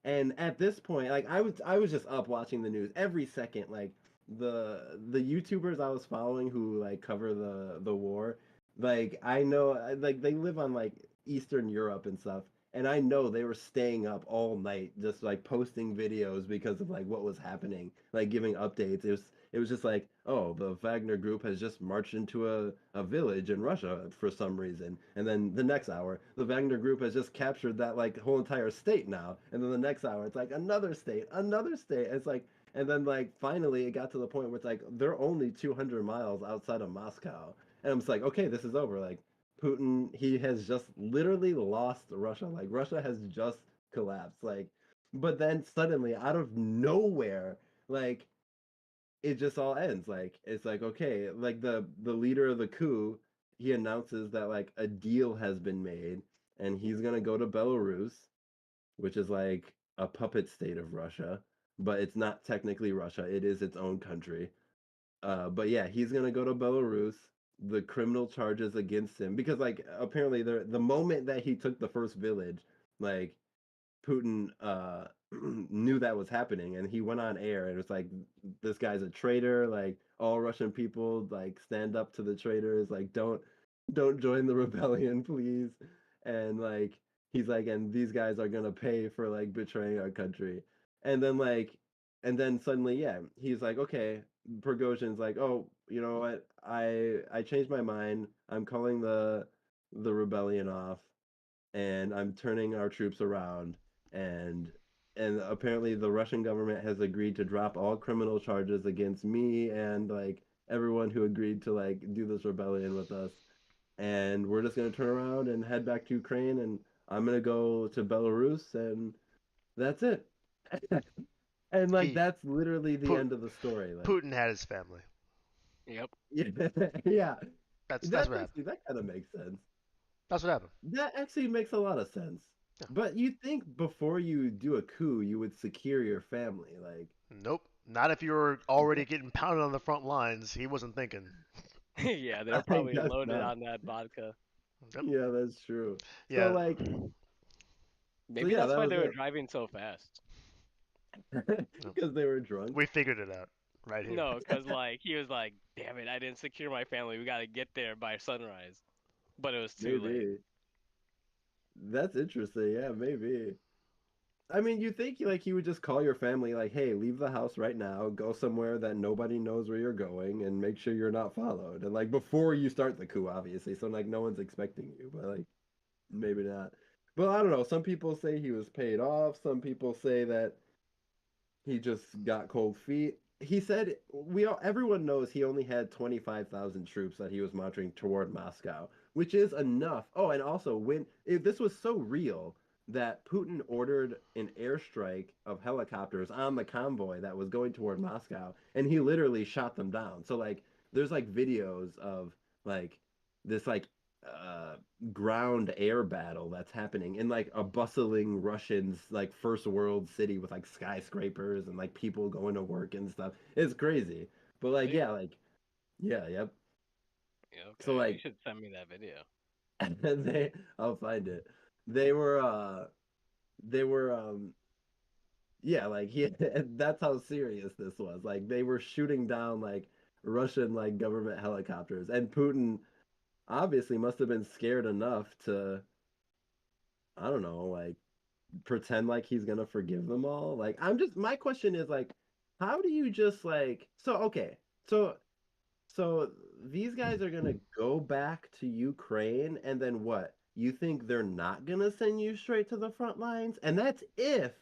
And at this point, like I was just up watching the news every second. Like the YouTubers I was following who like cover the war, like I know like they live on like Eastern Europe and stuff, and I know they were staying up all night just like posting videos because of like what was happening, like giving updates. It was just like, oh, the Wagner group has just marched into a village in Russia for some reason. And then the next hour, the Wagner group has just captured that like whole entire state now. And then the next hour, it's like another state, another state. It's like, and then like finally it got to the point where it's like they're only 200 miles outside of Moscow. And I'm just like, okay, this is over. Like Putin, he has just literally lost Russia. Like Russia has just collapsed. Like, but then suddenly out of nowhere, like it just all ends. Like it's like okay, like the leader of the coup, he announces that like a deal has been made and he's gonna go to Belarus, which is like a puppet state of Russia, but it's not technically Russia. It is its own country. But yeah, he's gonna go to Belarus. The criminal charges against him because like apparently the moment that he took the first village, like Putin knew that was happening and he went on air and it was like this guy's a traitor, like all Russian people like stand up to the traitors, like don't join the rebellion please. And like he's like and these guys are gonna pay for like betraying our country. And then like and then suddenly yeah, he's like okay, Prigozhin's like, oh, you know what? I changed my mind. I'm calling the rebellion off and I'm turning our troops around and apparently the Russian government has agreed to drop all criminal charges against me and like everyone who agreed to like do this rebellion with us. And we're just gonna turn around and head back to Ukraine and I'm gonna go to Belarus and that's it. And like He that's literally the Pu- end of the story. Like Putin had his family. Yep. yeah, yeah. That's what happened. That kind of makes sense. That's what happened. That actually makes a lot of sense. Yeah. But you think before you do a coup, you would secure your family, like Nope. Not if you were already getting pounded on the front lines. He wasn't thinking. Yeah, they're I probably guess loaded not. on that vodka. Yep. Yeah, that's true. So Yeah. like, so Maybe yeah, that's that why was they were it. driving so fast. Yep. Because they were drunk. We figured it out right here. No, because like he was like, "Damn it, I didn't secure my family. We gotta get there by sunrise." But it was too late. Maybe. That's interesting. Yeah, maybe. I mean, you think like you would just call your family like, "Hey, leave the house right now. Go somewhere that nobody knows where you're going, and make sure you're not followed." And like before you start the coup, obviously, so like no one's expecting you, but like maybe not. But I don't know. Some people say he was paid off. Some people say that he just got cold feet. He said everyone knows he only had 25,000 troops that he was marching toward Moscow, which is enough. Oh, and also this was so real that Putin ordered an airstrike of helicopters on the convoy that was going toward Moscow, and he literally shot them down. So like there's like videos of like this like uh ground air battle that's happening in like a bustling Russian's like first world city with like skyscrapers and like people going to work and stuff. It's crazy. But like Really? yeah, like yeah, yep. Yeah, So okay. You like should send me that video. they I'll find it. They were they were yeah, like he that's how serious this was. Like they were shooting down like Russian like government helicopters and Putin obviously must have been scared enough to I don't know, like pretend like he's gonna forgive them all. Like I'm just my question is like, how do you just like so okay. So so these guys are gonna go back to Ukraine, and then what? You think they're not gonna send you straight to the front lines? And that's if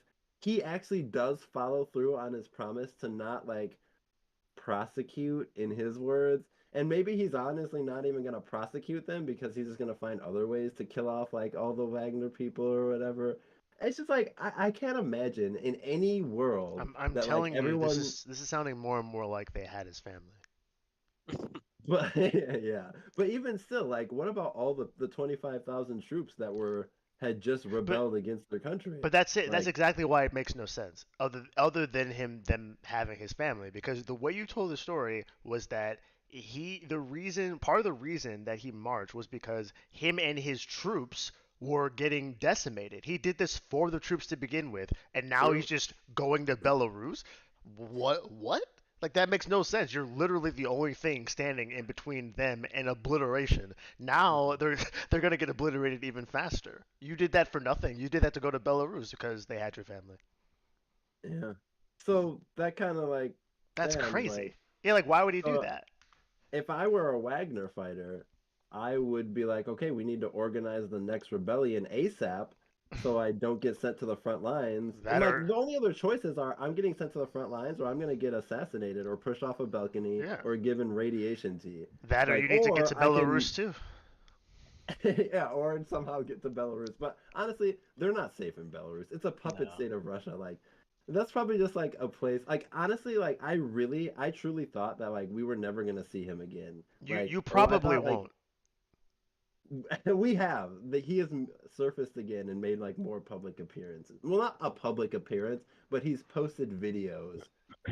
he actually does follow through on his promise to not like prosecute, in his words. And maybe he's honestly not even gonna prosecute them because he's just gonna find other ways to kill off like all the Wagner people or whatever. It's just like I can't imagine in any world I'm that like telling you, everyone. this is sounding more and more like they had his family. But yeah, but even still, like, what about all the 25,000 troops that were had just But rebelled against their country? But that's it. That's Like, exactly why it makes no sense, other than him them having his family. Because the way you told the story was that part of the reason that he marched was because him and his troops were getting decimated. He did this for the troops to begin with, and now he's true. just going to Belarus. What? What? Like that makes no sense. You're literally the only thing standing in between them and obliteration. Now they're gonna get obliterated even faster. You did that for nothing. You did that to go to Belarus because they had your family. Yeah. So that kind of like, That's damn, like, crazy. Yeah, like why would he do so that? if I were a Wagner fighter, I would be like, okay, we need to organize the next rebellion ASAP so I don't get sent to the front lines. And That like or the only other choices are I'm getting sent to the front lines or I'm gonna get assassinated or pushed off a balcony yeah, or given radiation tea. that or Like, you need to get to or I can Belarus too. yeah, or somehow get to Belarus. But honestly, they're not safe in Belarus. It's a puppet No. state of Russia. Like that's probably just like a place. Like honestly, like I truly thought that like we were never gonna see him again. Like, You oh, I probably thought like won't. we have that he has surfaced again and made like more public appearances. Well, not a public appearance, but he's posted videos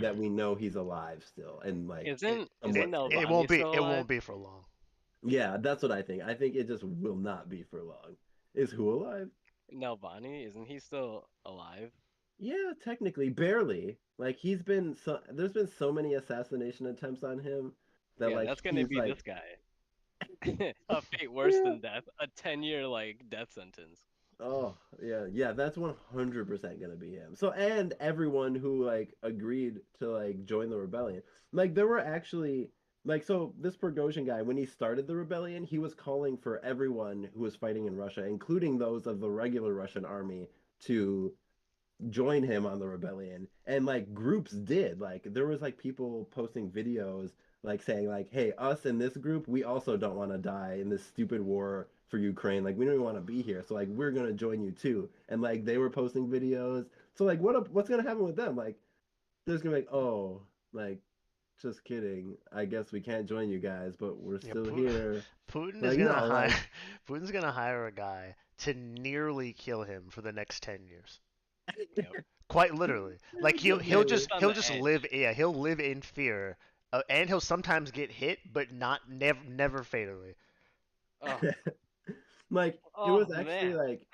that we know he's alive still and like It, Isn't somewhat it stable. Nelvani won't be. still It alive? won't be for long. Yeah, that's what I think. I think it just will not be for long. Is who alive? Nelvani, isn't he still alive? Yeah, technically, barely. Like he's been so there's been so many assassination attempts on him that Yeah, like that's gonna he's be this like, guy. A fate worse yeah. than death. A 10-year like death sentence. Oh, yeah, yeah, that's 100% gonna be him. So and everyone who like agreed to like join the rebellion. Like there were actually like so this Prigozhin guy when he started the rebellion, he was calling for everyone who was fighting in Russia, including those of the regular Russian army to join him on the rebellion, and like groups did, like there was like people posting videos like saying like, hey, us in this group, we also don't want to die in this stupid war for Ukraine, like we don't even want to be here, so like we're gonna join you too. And like they were posting videos, so like what's gonna happen with them? Like there's gonna be like, oh, like just kidding, I guess we can't join you guys, but we're Yeah, still here. Putin is Like gonna no, hire like Putin's gonna hire a guy to nearly kill him for the next 10 years. Yep. Quite literally. Like just maybe. Just on he'll the just live. edge. Yeah, he'll live in fear, and he'll sometimes get hit, but not never fatally. Oh, Like it oh was actually man. like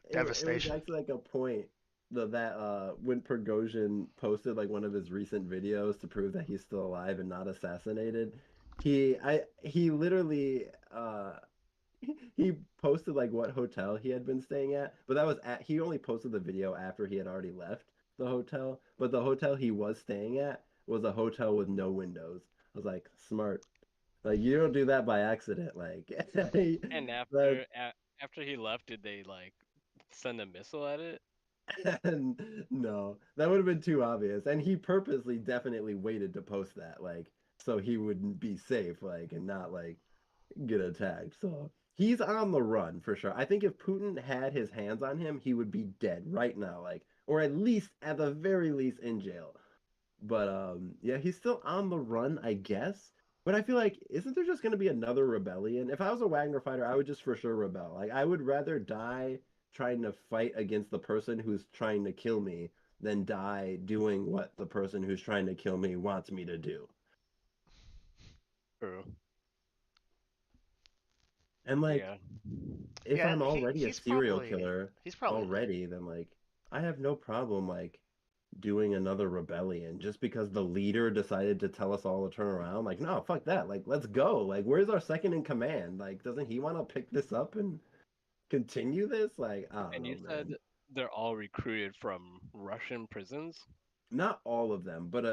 it was Devastation. actually like a point that when Prigozhin posted like one of his recent videos to prove that he's still alive and not assassinated, he literally he posted like what hotel he had been staying at, but he only posted the video after he had already left the hotel, but the hotel he was staying at was a hotel with no windows. I was like, smart. Like you don't do that by accident. Like And that after he left, did they like send a missile at it? no, that would have been too obvious. And he purposely definitely waited to post that, like, so he wouldn't be safe, like, and not like get attacked. So he's on the run for sure. I think if Putin had his hands on him, he would be dead right now, like, or at least at the very least in jail. But yeah, he's still on the run, I guess. But I feel like isn't there just going to be another rebellion? If I was a Wagner fighter, I would just for sure rebel. Like I would rather die trying to fight against the person who's trying to kill me than die doing what the person who's trying to kill me wants me to do. True. And like Yeah. if Yeah, I'm already a serial killer he's probably dead. already, then like I have no problem like doing another rebellion just because the leader decided to tell us all to turn around. Like, no, fuck that. Like, let's go. Like, where's our second in command? Like, doesn't he want to pick this up and continue this? Like, I don't And you know, said man. they're all recruited from Russian prisons? not all of them, but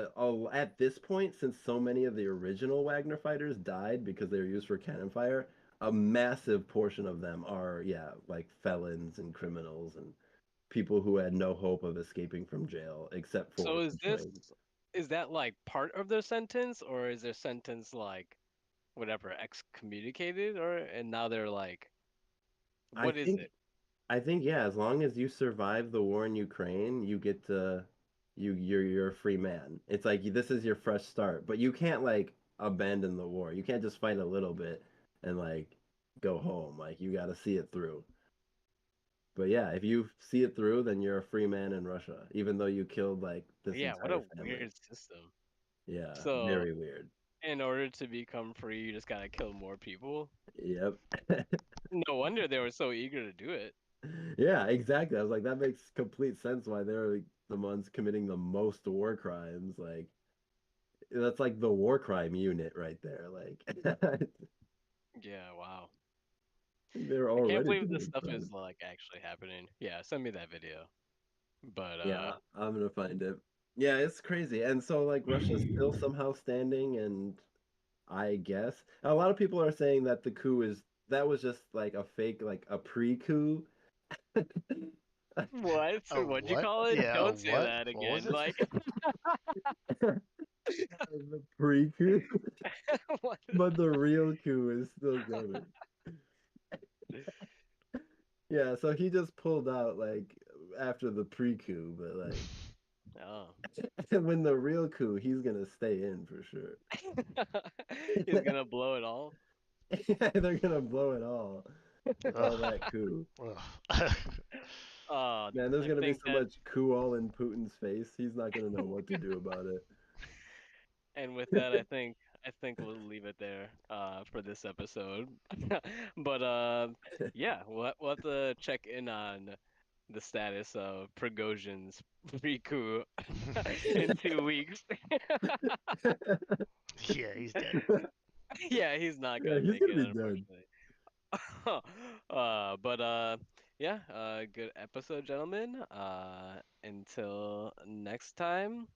at this point, since so many of the original Wagner fighters died because they were used for cannon fire, a massive portion of them are, yeah, like felons and criminals and people who had no hope of escaping from jail except So for betraying. is that like part of their sentence, or is their sentence like whatever excommunicated, or and now they're like, I what is think it? I think yeah, as long as you survive the war in Ukraine, you get to you're a free man. It's like this is your fresh start, but you can't like abandon the war. You can't just fight a little bit and like go home. Like you got to see it through. But yeah, if you see it through, then you're a free man in Russia, even though you killed like this Yeah, what entire a family. weird system. Yeah, So very weird. in order to become free, you just gotta kill more people. Yep. No wonder they were so eager to do it. Yeah, exactly. I was like, that makes complete sense why they're like, the ones committing the most war crimes. Like, that's like the war crime unit right there. Like, Yeah, wow. they're I can't already believe this committing stuff is crimes. like actually happening. Yeah, send me that video. But Yeah, I'm gonna find it. Yeah, it's crazy. And so, like, Russia's still somehow standing, and I guess a lot of people are saying that the coup is that was just like a fake, like a pre-coup. what? A What'd you what? call it? Yeah, a Don't say what? that What was again. it? Like, The pre-coup, what? but the real coup is still coming. Yeah, so he just pulled out like after the pre-coup, but like Oh. when the real coup, he's gonna stay in for sure. He's gonna blow it all. Yeah, they're gonna blow it all with all Ugh. that coup. Ugh. Man, there's I gonna be think so that, much coup all in Putin's face. He's not gonna know what to do about and with that, I think we'll leave it there for this episode. But it. yeah, we'll have to check in on the status of Prigozhin's Riku in 2 weeks. Yeah, he's dead. Yeah, he's not Yeah, gonna he's make gonna it, be dead. unfortunately. But yeah, good episode, gentlemen. Until next time.